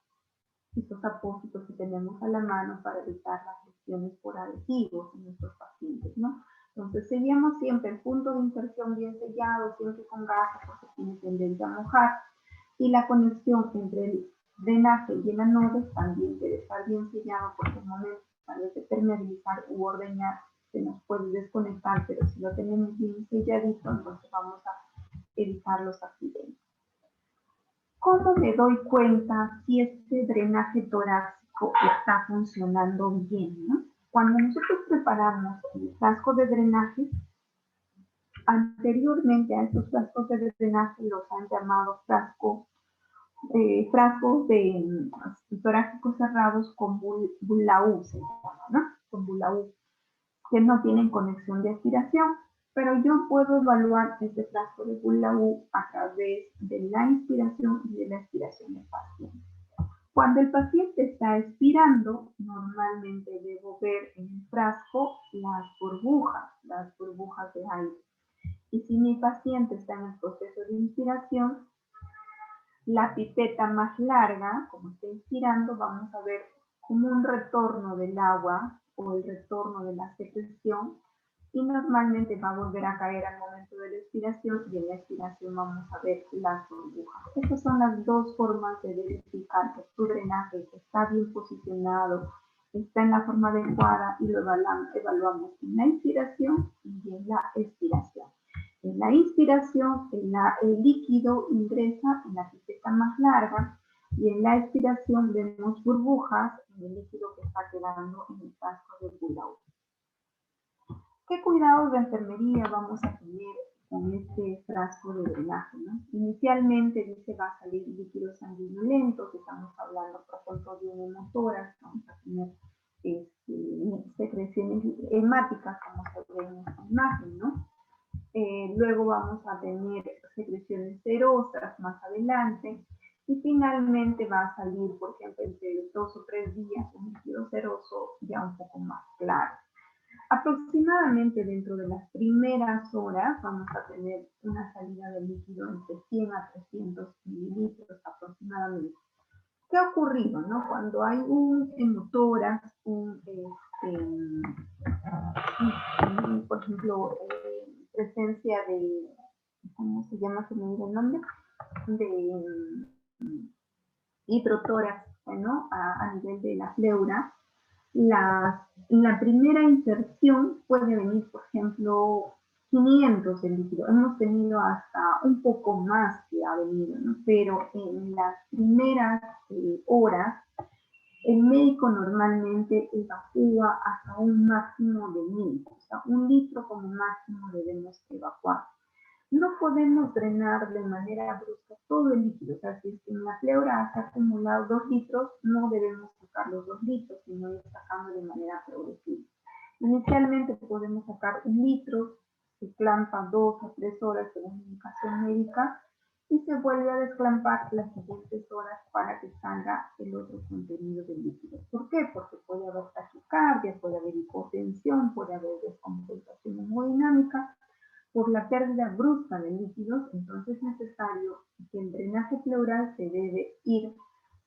estos apósitos que tenemos a la mano para evitar las lesiones por adhesivos en nuestros pacientes, ¿no? Entonces sellamos siempre el punto de inserción bien sellado, siempre con gasa porque tiene tendencia a mojar, y la conexión entre el drenaje y el anodes también debe estar bien sellado porque en momentos de permeabilizar u ordeñar se nos puede desconectar, pero si lo tenemos bien selladito, entonces vamos a evitar los accidentes. ¿Cómo me doy cuenta si este drenaje torácico está funcionando bien, ¿no? Cuando nosotros preparamos el frasco de drenaje, anteriormente a estos frascos de drenaje los han llamado frascos de torácicos cerrados con bullaú, se llama, ¿no? Con bullaú, que no tienen conexión de aspiración, pero yo puedo evaluar este frasco de bullaú a través de la inspiración y de la expiración del paciente. Cuando el paciente está expirando, normalmente debo ver en el frasco las burbujas de aire. Y si mi paciente está en el proceso de inspiración, la pipeta más larga, como está inspirando, vamos a ver como un retorno del agua o el retorno de la secreción, y normalmente va a volver a caer al momento de la expiración, y en la expiración vamos a ver las burbujas. Estas son las dos formas de verificar que tu drenaje está bien posicionado, está en la forma adecuada, y lo evaluamos en la inspiración y en la expiración. En la inspiración, el líquido ingresa en la pipeta más larga, y en la expiración vemos burbujas en el líquido que está quedando en el frasco de bullaú. ¿Qué cuidados de enfermería vamos a tener con este frasco de drenaje, ¿no? Inicialmente dice va a salir líquido sanguinolento, que estamos hablando, por ejemplo, de un hemotórax, vamos a tener secreciones hemáticas, como se ve en esta imagen, ¿no? Luego vamos a tener secreciones serosas más adelante, y finalmente va a salir, por ejemplo, entre 2 o 3 días un líquido seroso ya un poco más claro. Aproximadamente dentro de las primeras horas vamos a tener una salida de líquido entre 100 a 300 mililitros aproximadamente. ¿Qué ha ocurrido, no? Cuando hay un hemotórax, por ejemplo, presencia de, ¿cómo se llama? Se me olvidó el nombre, de hidrotórax, ¿no? A nivel de la pleura. La primera inserción puede venir, por ejemplo, 500 de líquido. Hemos tenido hasta un poco más que ha venido, ¿no? Pero en las primeras horas, el médico normalmente evacúa hasta un máximo de 1000, o sea, 1 litro como máximo debemos evacuar. No podemos drenar de manera brusca todo el líquido, o sea, si en la pleura se ha acumulado 2 litros, no debemos sacar los 2 litros, sino ir sacando de manera progresiva. Inicialmente podemos sacar 1 litro, se clampa 2 a 3 horas según indicación médica, y se vuelve a desclampar las siguientes horas para que salga el otro contenido del líquido. ¿Por qué? Porque puede haber taquicardia, puede haber hipotensión, puede haber descompensación hemodinámica. Por la pérdida brusca de líquidos, entonces es necesario que el drenaje pleural se debe ir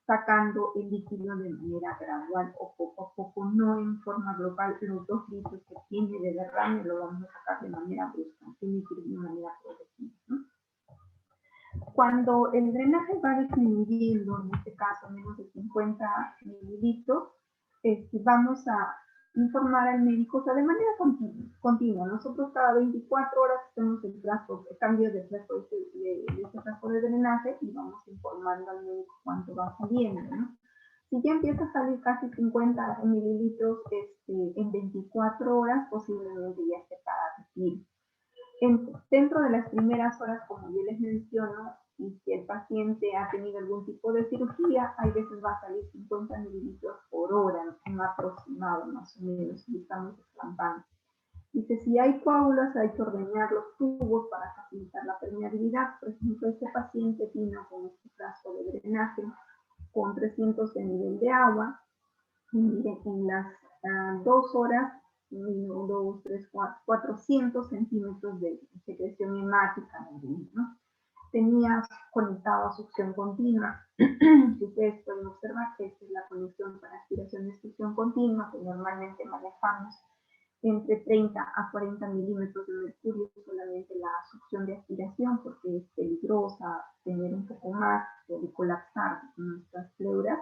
sacando el líquido de manera gradual o poco a poco, no en forma global. Los 2 litros que tiene de derrame lo vamos a sacar de manera brusca, tiene que ir de manera progresiva, ¿no? Cuando el drenaje va disminuyendo, en este caso menos de 50 mililitros, vamos a informar al médico, o sea, de manera continua. Nosotros cada 24 horas hacemos el cambio de frasco de frasco de drenaje y vamos informando al médico cuánto va saliendo, ¿no? Si ya empieza a salir casi 50 mililitros en 24 horas, posiblemente ya esté para retiro. Dentro de las primeras horas, como yo les menciono, y si el paciente ha tenido algún tipo de cirugía, hay veces va a salir 50 mililitros por hora, un aproximado más o menos, y estamos desclampando. Dice, si hay coágulos, hay que ordeñar los tubos para facilitar la permeabilidad. Por ejemplo, este paciente vino con este frasco de drenaje con 300 de nivel de agua, y miren, en las 2 horas, 1, 2, 3, 400 centímetros de secreción hemática, ¿no? Tenía conectado a succión continua. Si ustedes pueden observar que esta es la conexión para aspiración y expulsión continua, que normalmente manejamos entre 30 a 40 milímetros de mercurio, solamente la succión de aspiración, porque es peligrosa tener un poco más, puede colapsar nuestras pleuras.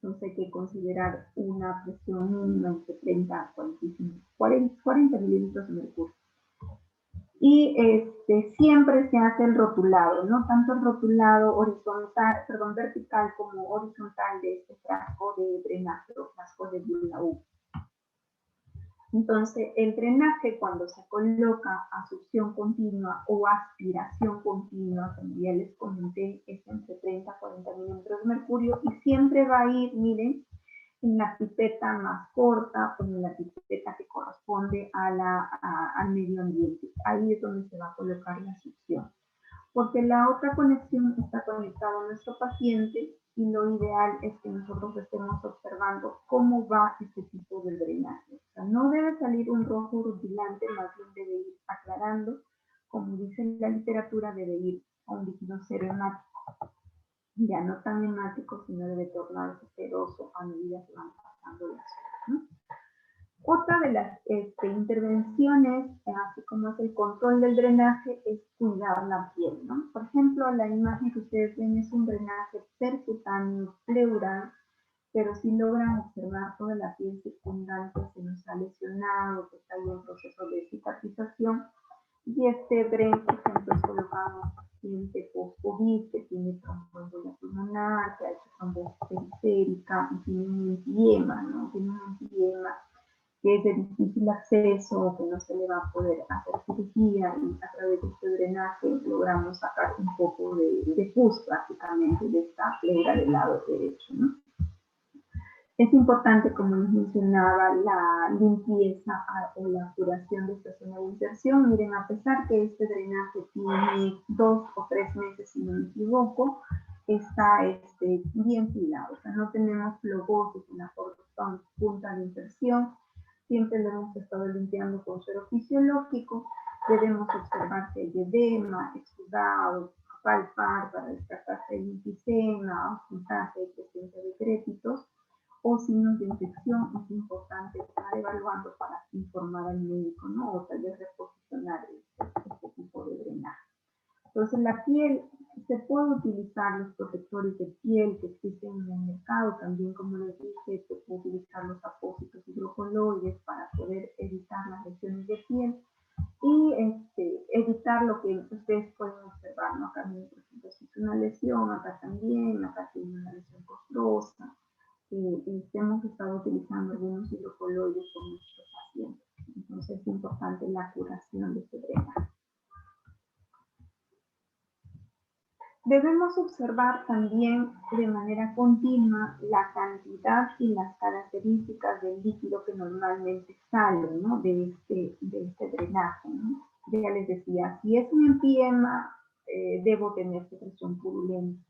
Entonces hay que considerar una presión mínima entre 30 a 40 mililitros de mercurio. Y siempre se hace el rotulado, ¿no? Tanto el rotulado horizontal, perdón, vertical como horizontal de este frasco de drenaje o frasco de Bullaud. Entonces, el drenaje cuando se coloca a succión continua o aspiración continua, como ya les comenté, es entre 30 a 40 milímetros de mercurio y siempre va a ir, miren, en la pipeta más corta o en la pipeta que corresponde al medio ambiente. Ahí es donde se va a colocar la succión. Porque la otra conexión está conectada a nuestro paciente y lo ideal es que nosotros estemos observando cómo va este tipo de drenaje. O sea, no debe salir un rojo rutilante, más bien debe ir aclarando. Como dice la literatura, debe ir a un líquido cero hemático. Ya no tan hemático, sino debe tornarse seroso a medida que van pasando las horas, ¿no? Otra de las intervenciones, así como es el control del drenaje, es cuidar la piel, ¿no? Por ejemplo, la imagen que ustedes ven es un drenaje percutáneo pleural, pero si logran observar toda la piel circundante se nos ha lesionado, que está en un proceso de cicatrización, y este dren, por ejemplo, es colocado en paciente post-COVID que tiene tromboembolia pulmonar, que ha hecho trombosis periférica y tiene un empiema, ¿no? Tiene un empiema que es de difícil acceso, que no se le va a poder hacer cirugía, y a través de este drenaje logramos sacar un poco de pus prácticamente de esta pleura del lado derecho, ¿no? Es importante, como les mencionaba, la limpieza o la curación de esta zona de inserción. Miren, a pesar que este drenaje tiene 2 o 3 meses, si no me equivoco, está bien filado, o sea, no tenemos flogosis en la punta de inserción. Siempre lo hemos estado limpiando con suero fisiológico. Debemos observar si hay edema, exudado, palpar para descartar si hay enfisema, ocultar si hay presencia de crépitos o signos de infección. Es importante estar evaluando para informar al médico, ¿no? O tal vez reposición Entonces la piel, se puede utilizar los protectores de piel que existen en el mercado, también como les dije, se puede utilizar los apósitos hidrocoloides para poder evitar las lesiones de piel y evitar lo que ustedes pueden observar, ¿no? Acá, por ejemplo, si es una lesión, acá también, acá tiene una lesión costrosa, hemos estado utilizando algunos hidrocoloides con nuestros pacientes. Entonces es importante la curación de este drenaje. Debemos observar también de manera continua la cantidad y las características del líquido que normalmente sale, ¿no? de este drenaje, ¿no? Ya les decía, si es un empiema, debo tener secreción purulenta.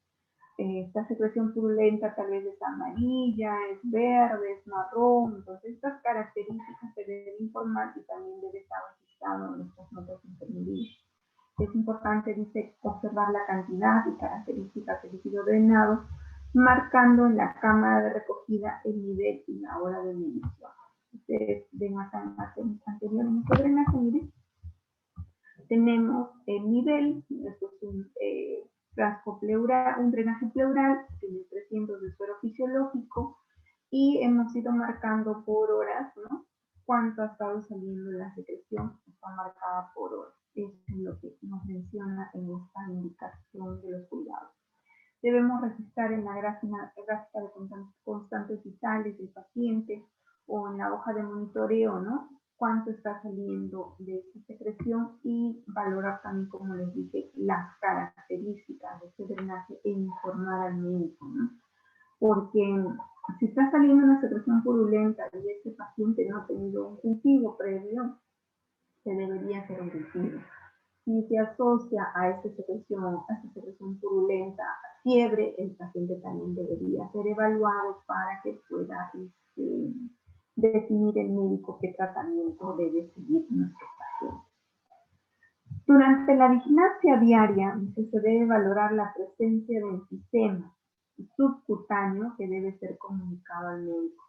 Esta secreción purulenta tal vez es amarilla, es verde, es marrón, entonces estas características se deben informar y también debe estar registrado en nuestras notas intermedias. Es importante, dice, observar la cantidad y características del líquido drenado, marcando en la cámara de recogida el nivel y la hora de medición. Ustedes ven acá en la técnica anterior en este drenaje, miren, tenemos el nivel, esto es un frasco pleural, un drenaje pleural, tiene 300 de suero fisiológico, y hemos ido marcando por horas, ¿no? Cuánto ha estado saliendo la secreción, está marcada por horas. Eso es lo que nos menciona en esta indicación de los cuidados. Debemos registrar en la gráfica de constantes vitales del paciente o en la hoja de monitoreo, ¿no? Cuánto está saliendo de esta secreción y valorar también, como les dije, las características de este drenaje e informar al médico, ¿no? Porque si está saliendo una secreción purulenta y este paciente no ha tenido un cultivo previo, se debería hacer un cultivo. Si se asocia a esta secreción purulenta, a fiebre, el paciente también debería ser evaluado para que pueda definir el médico qué tratamiento debe seguir nuestro paciente. Durante la vigilancia diaria se debe valorar la presencia de enfisema subcutáneo que debe ser comunicado al médico.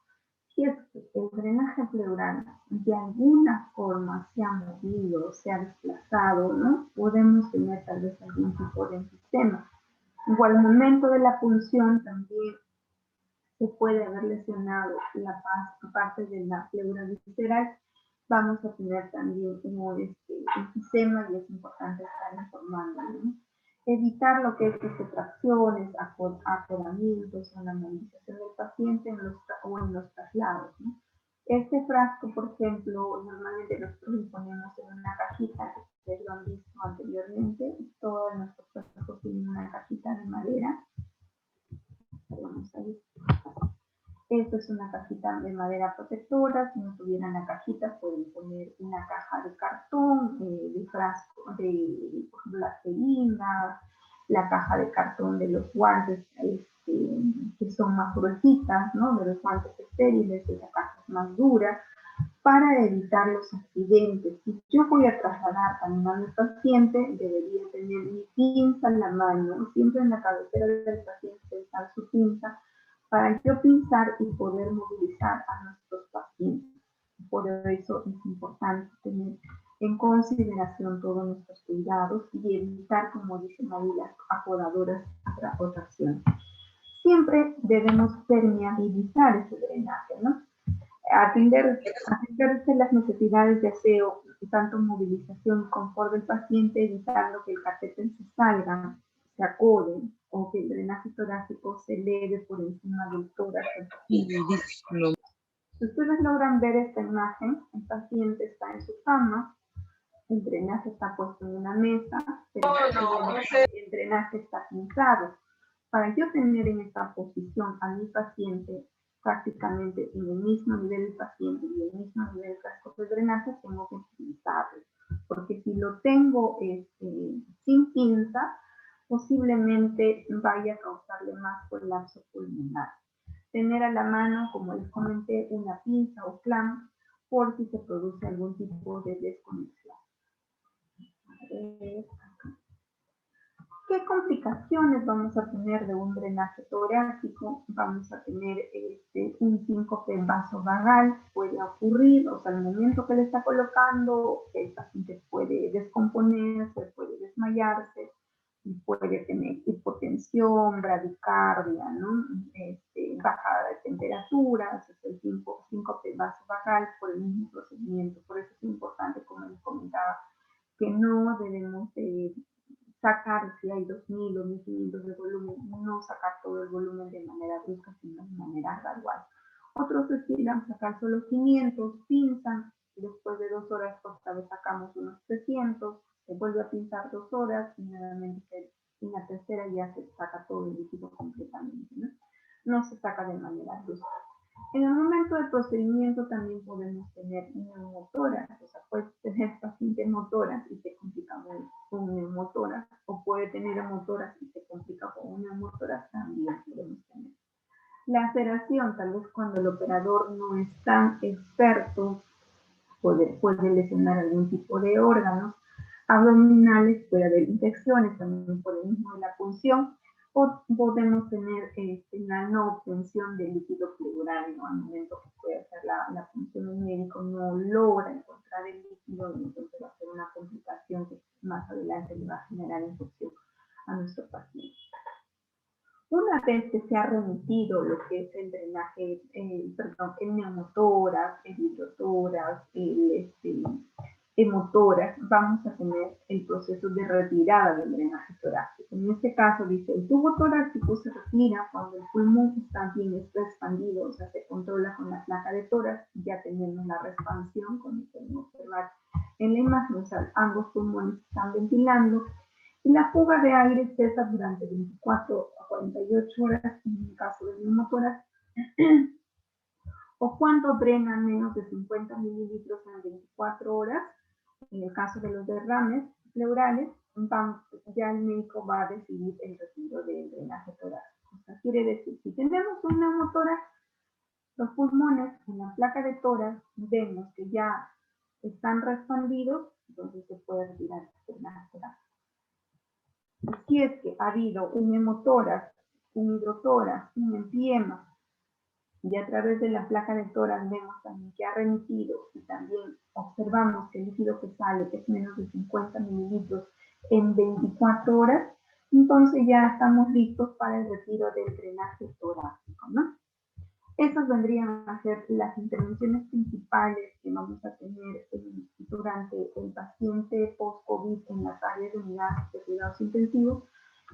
Si es que el drenaje pleural de alguna forma se ha movido, se ha desplazado, ¿no? Podemos tener tal vez algún tipo de enfisema. O al momento de la punción también se puede haber lesionado la parte de la pleura visceral. Vamos a tener también enfisema y es importante estar informando, ¿no? Evitar lo que es tracciones, acodamientos o la movilización del paciente o en los traslados, ¿no? Este frasco, por ejemplo, normalmente nosotros lo ponemos en una cajita, que ustedes lo han visto anteriormente. Todos nuestros frascos tienen una cajita de madera. Vamos a ver. Esto es una cajita de madera protectora. Si no tuvieran la cajita, pueden poner una caja de cartón, de frasco, de por ejemplo, la jeringa, la caja de cartón de los guantes que son más gruesitas, ¿no? De los guantes estériles, de la caja más dura, para evitar los accidentes. Si yo voy a trasladar también a mi paciente, debería tener mi pinza en la mano, siempre en la cabecera del paciente está su pinza, para yo pinzar y poder movilizar a nuestros pacientes. Por eso es importante tener en consideración todos nuestros cuidados y evitar, como dicen ahí, las acodadoras o tracciones. Siempre debemos permeabilizar ese drenaje, ¿no? Atenderse a las necesidades de aseo, tanto movilización y confort del paciente, evitando que el catéter se salga, se acode o que el drenaje torácico se eleve por encima del tórax. Si ustedes logran ver esta imagen, el paciente está en su cama, el drenaje está puesto en una mesa, pero el drenaje está pinzado. Para yo tener en esta posición a mi paciente prácticamente en el mismo nivel del paciente y el mismo nivel del frasco de drenaje, tengo que pinzarlo. Porque si lo tengo sin pinza, posiblemente vaya a causarle más colapso pulmonar. Tener a la mano, como les comenté, una pinza o clamp por si se produce algún tipo de desconexión. ¿Qué complicaciones vamos a tener de un drenaje torácico? Vamos a tener un síncope vasovagal, puede ocurrir, o sea, al momento que le está colocando, el paciente puede descomponerse, puede desmayarse, puede tener hipotensión, bradicardia, ¿no? Bajada de temperaturas, el síncope vasovagal por el mismo procedimiento. Por eso es importante, como les comentaba, que no debemos sacar, si hay 2.000 o 1.500 de volumen, no sacar todo el volumen de manera brusca, sino de manera gradual. Otros estilan sacar solo 500, pinzan, después de 2 horas otra vez sacamos unos 300, se vuelve a pinzar 2 horas y nuevamente en la tercera ya se saca todo el líquido completamente, ¿no? No se saca de manera brusca. En el momento del procedimiento también podemos tener neumotoras, o sea, puede tener paciente motoras y se complica con neumotoras, o puede tener motoras y se complica con una neumotoras, también podemos tener. Laceración, tal vez cuando el operador no es tan experto, puede lesionar algún tipo de órganos abdominales, puede haber infecciones también por el mismo de la punción, o podemos tener la no obtención de líquido pleural, ¿no? Al momento que puede hacer la punción, el médico no logra encontrar el líquido y entonces va a ser una complicación que más adelante le va a generar infección a nuestro paciente. Una vez que se ha remitido lo que es el drenaje, el neumotórax, el hidrotórax, el hemotórax, vamos a tener el proceso de retirada del drenaje torácico. En este caso, dice, el tubo torácico se retira cuando el pulmón está expandido, o sea, se controla con la placa de tórax, y ya tenemos la expansión, como podemos observar en la imagen, o sea, ambos pulmones están ventilando, y la fuga de aire cesa durante 24 a 48 horas en el caso del neumotórax, o cuando drena menos de 50 mililitros en 24 horas, en el caso de los derrames pleurales, ya el médico va a decidir el retiro del drenaje torácico. O sea, quiere decir, si tenemos un neumotórax, los pulmones en la placa de tórax vemos que ya están expandidos, entonces se puede retirar el drenaje torácico. Si es que ha habido un hemotórax, un hidrotórax, un empiema, y a través de la placa de tórax vemos también que ha remitido y también observamos que el líquido que sale es menos de 50 mililitros en 24 horas, entonces ya estamos listos para el retiro del drenaje torácico, ¿no? Esas vendrían a ser las intervenciones principales que vamos a tener durante el paciente post-COVID en las áreas de unidades de cuidados intensivos,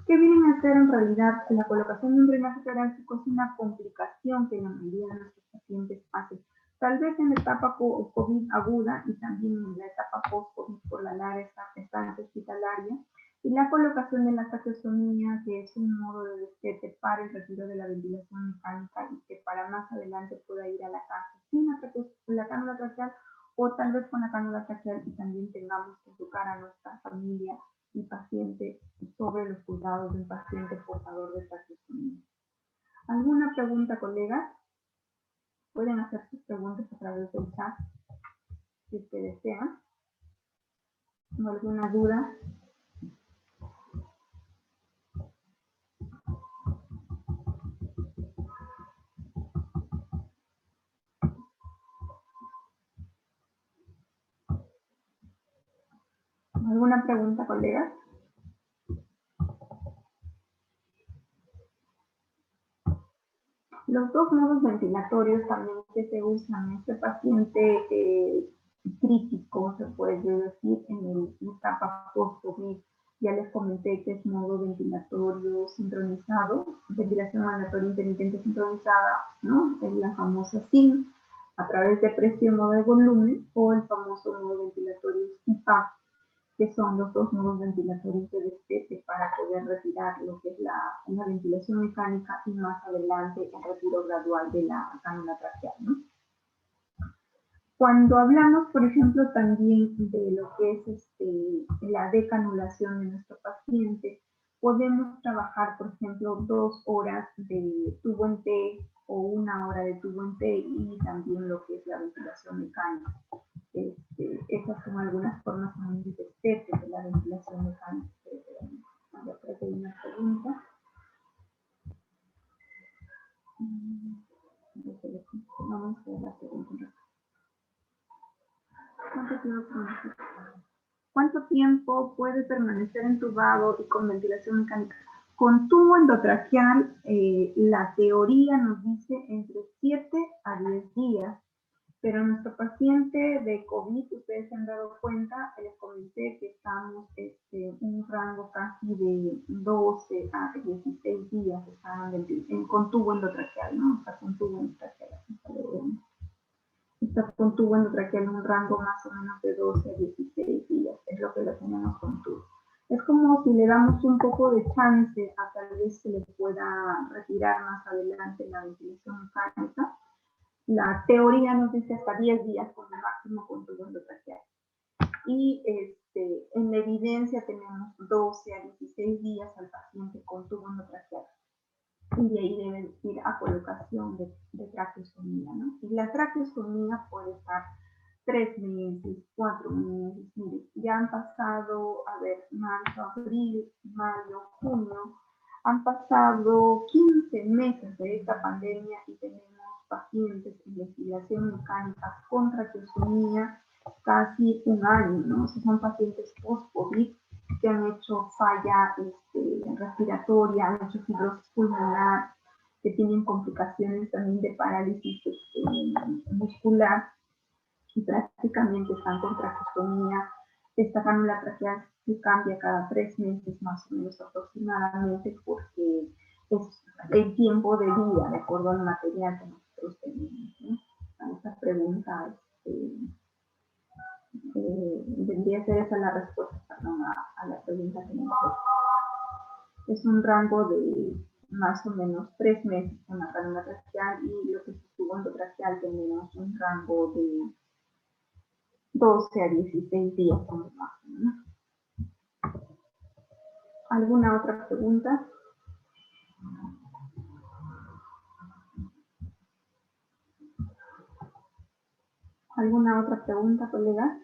que vienen a ser en realidad la colocación de un drenaje torácico es una complicación que la mayoría de nuestros pacientes hacen, tal vez en la etapa COVID aguda y también en la etapa post-COVID por la larga estancia hospitalaria, y la colocación de la traqueostomía, que es un modo de destete para el retiro de la ventilación mecánica y que para más adelante pueda ir a la casa sin la cánula traqueal o tal vez con la cánula traqueal, y también tengamos que educar a nuestra familia y paciente sobre los cuidados del paciente portador de traqueostomía. ¿Alguna pregunta, colegas? Pueden hacer sus preguntas a través del chat si es que desean. ¿O alguna duda? ¿Alguna pregunta, colegas? Los dos modos ventilatorios también que se usan en este paciente crítico, se puede decir, en la etapa post-COVID, ya les comenté que es modo ventilatorio sincronizado, ventilación aleatoria intermitente sincronizada, ¿no? Es la famosa SIM, a través de presión o de volumen, o el famoso modo ventilatorio CPAP, que son los dos modos ventilatorios de destete para poder retirar lo que es la ventilación mecánica y más adelante el retiro gradual de la cánula traqueal, ¿no? Cuando hablamos, por ejemplo, también de lo que es la decanulación de nuestro paciente, podemos trabajar, por ejemplo, 2 horas de tubo en T o 1 hora de tubo en T y también lo que es la ventilación mecánica. Esas son algunas formas también de destete de la ventilación mecánica. Yo creo que hay una pregunta. Vamos a ver la pregunta. ¿Cuánto tiempo puede permanecer entubado y con ventilación mecánica? Con tubo endotraqueal, la teoría nos dice entre 7 a 10 días, pero nuestro paciente de COVID, ustedes se han dado cuenta, les comenté que estamos en un rango casi de 12 a 16 días con tubo endotraqueal, ¿no? Está con tubo endotraqueal. Está con tubo endotraqueal en un rango más o menos de 12 a 16 días, es lo que lo tenemos con tubo. Es como si le damos un poco de chance a tal vez se le pueda retirar más adelante la ventilación mecánica. La teoría nos dice hasta 10 días como máximo con tubo endotraqueal. Y en la evidencia tenemos 12 a 16 días al paciente con tubo endotraqueal. Y de ahí debe ir a colocación de traqueostomía, ¿no? Y la traqueostomía puede estar 3 meses, 4 meses. Mire, ya han pasado, a ver, marzo, abril, mayo, junio, han pasado 15 meses de esta pandemia y tenemos pacientes en ventilación mecánica con traqueostomía casi un año, ¿no? O sea, son pacientes post-COVID que han hecho falla respiratoria, han hecho fibrosis pulmonar, que tienen complicaciones también de parálisis muscular y prácticamente están con traqueostomía. Esta cánula traqueal se cambia cada 3 meses más o menos aproximadamente porque es el tiempo de vida de acuerdo al material que nosotros tenemos, ¿no? Esta pregunta debería ser esa la respuesta, perdón, a la pregunta que me hace. Es un rango de más o menos 3 meses con la cánula traqueal y lo que es el tubo endotraqueal tenemos un rango de 12 a 16 días como máximo, ¿no? ¿Alguna otra pregunta? ¿Alguna otra pregunta, colega?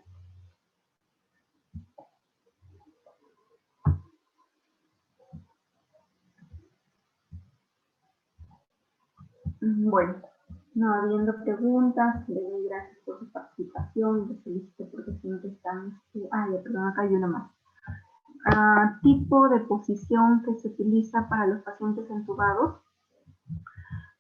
Bueno, no habiendo preguntas, le doy gracias por su participación, le felicito porque siempre están... perdón, acá hay una más. Tipo de posición que se utiliza para los pacientes entubados.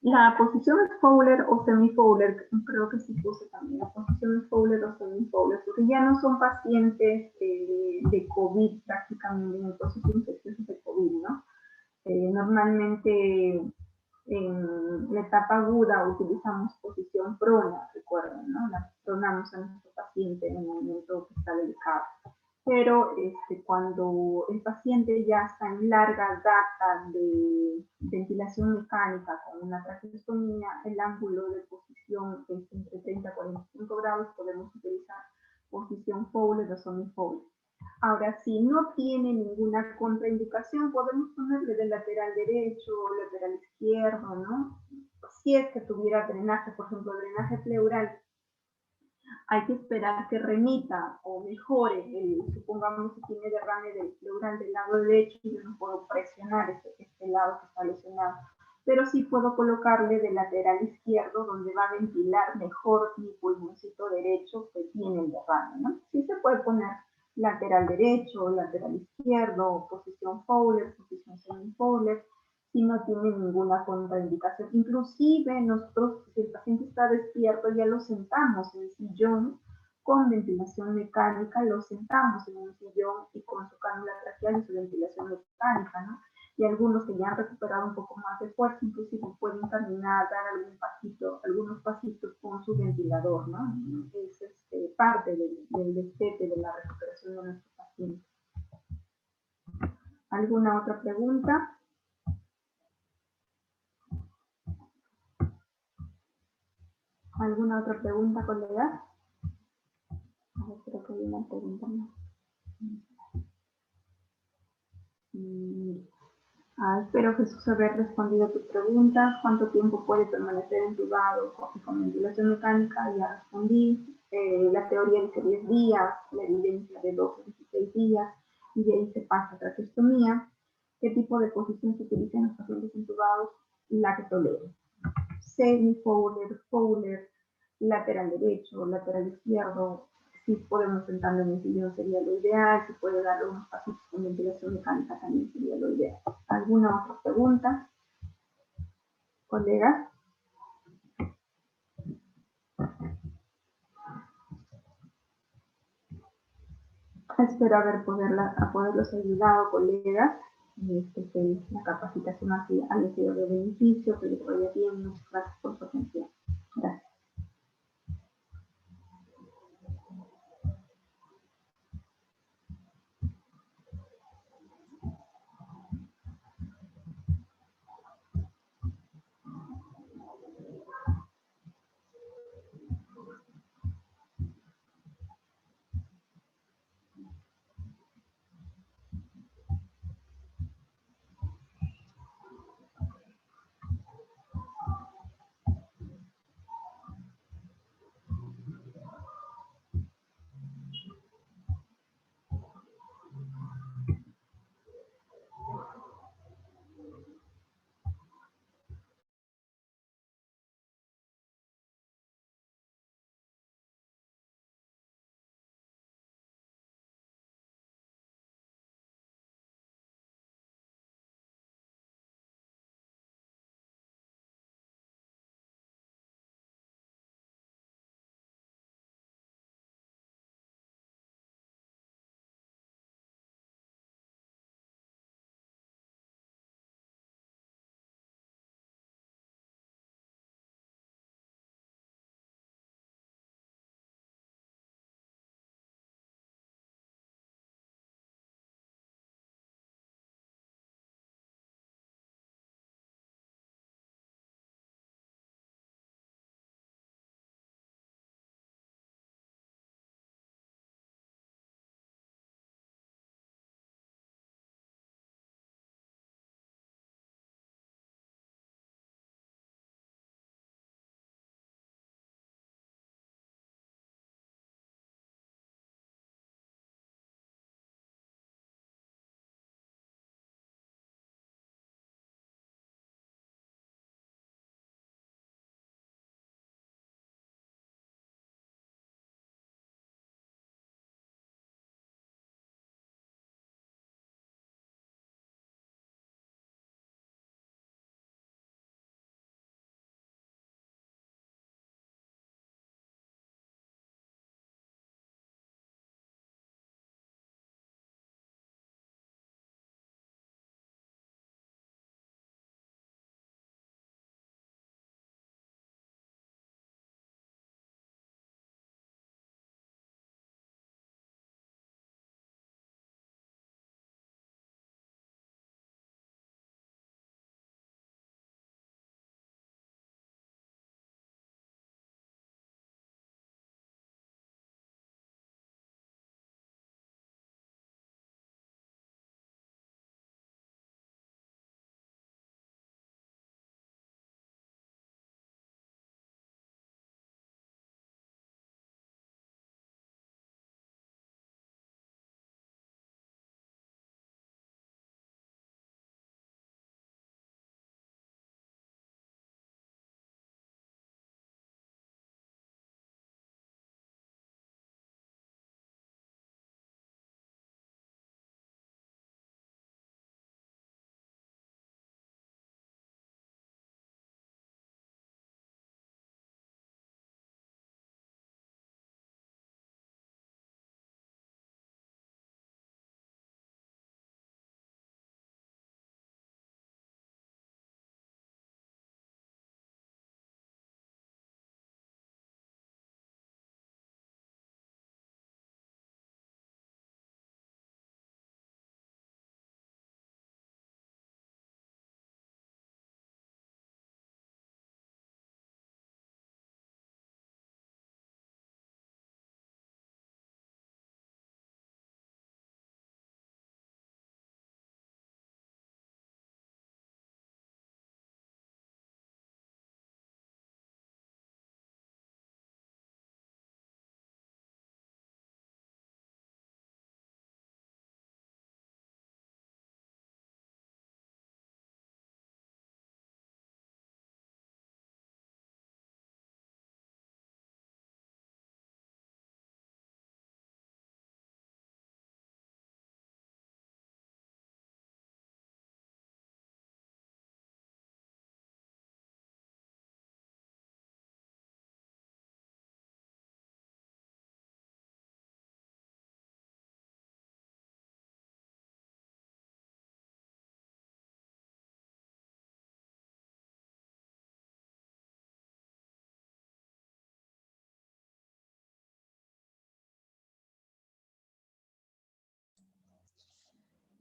La posición es Fowler o semi-Fowler, creo que sí puse también, la posición es Fowler o semi-Fowler, porque ya no son pacientes de COVID prácticamente, en el proceso infeccioso de COVID, ¿no? Normalmente en la etapa aguda utilizamos posición prona, recuerden, ¿no? La pronamos a nuestro paciente en el momento que está delicado. Pero cuando el paciente ya está en larga data de ventilación mecánica con una traqueostomía, el ángulo de posición es entre 30 y 45 grados, podemos utilizar posición Fowler o semi-Fowler. Ahora, si no tiene ninguna contraindicación, podemos ponerle de lateral derecho o lateral izquierdo, ¿no? Si es que tuviera drenaje, por ejemplo, drenaje pleural, hay que esperar que remita o mejore, supongamos que tiene derrame del pleural del lado derecho y yo no puedo presionar este lado que está lesionado, pero sí puedo colocarle de lateral izquierdo donde va a ventilar mejor mi pulmoncito derecho que tiene el derrame, ¿no? Sí se puede poner lateral derecho, lateral izquierdo, posición Fowler, posición semi-Fowler, si no tiene ninguna contraindicación. Inclusive nosotros, si el paciente está despierto, ya lo sentamos en el sillón con ventilación mecánica, lo sentamos en un sillón y con su cánula traqueal y su ventilación mecánica, ¿no? Y algunos que ya han recuperado un poco más de fuerza, inclusive pueden caminar, dar algunos pasitos con su ventilador, ¿no? Es parte del destete de la recuperación de nuestro paciente. ¿Alguna otra pregunta? ¿Alguna otra pregunta, colega? A ver, creo que hay una pregunta más. Espero, Jesús, haber respondido a tus preguntas. ¿Cuánto tiempo puede permanecer entubado con ventilación mecánica? Ya respondí. La teoría dice 10 días, la evidencia de 12 a 16 días, y de ahí se pasa a traqueostomía. ¿Qué tipo de posición se utiliza en los pacientes entubados? La que tolere. Semi-Fowler, Fowler, lateral derecho, lateral izquierdo, si podemos sentarlo en el sillón sería lo ideal, si puede darle unos pasitos con ventilación mecánica también sería lo ideal. ¿Alguna otra pregunta, colegas? Espero poderlos ayudado, colegas. Que la capacitación haya sido de beneficio, que les vaya bien. Muchas gracias por su atención. Gracias.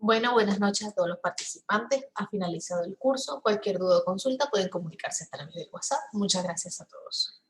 Bueno, buenas noches a todos los participantes. Ha finalizado el curso. Cualquier duda o consulta pueden comunicarse a través de WhatsApp. Muchas gracias a todos.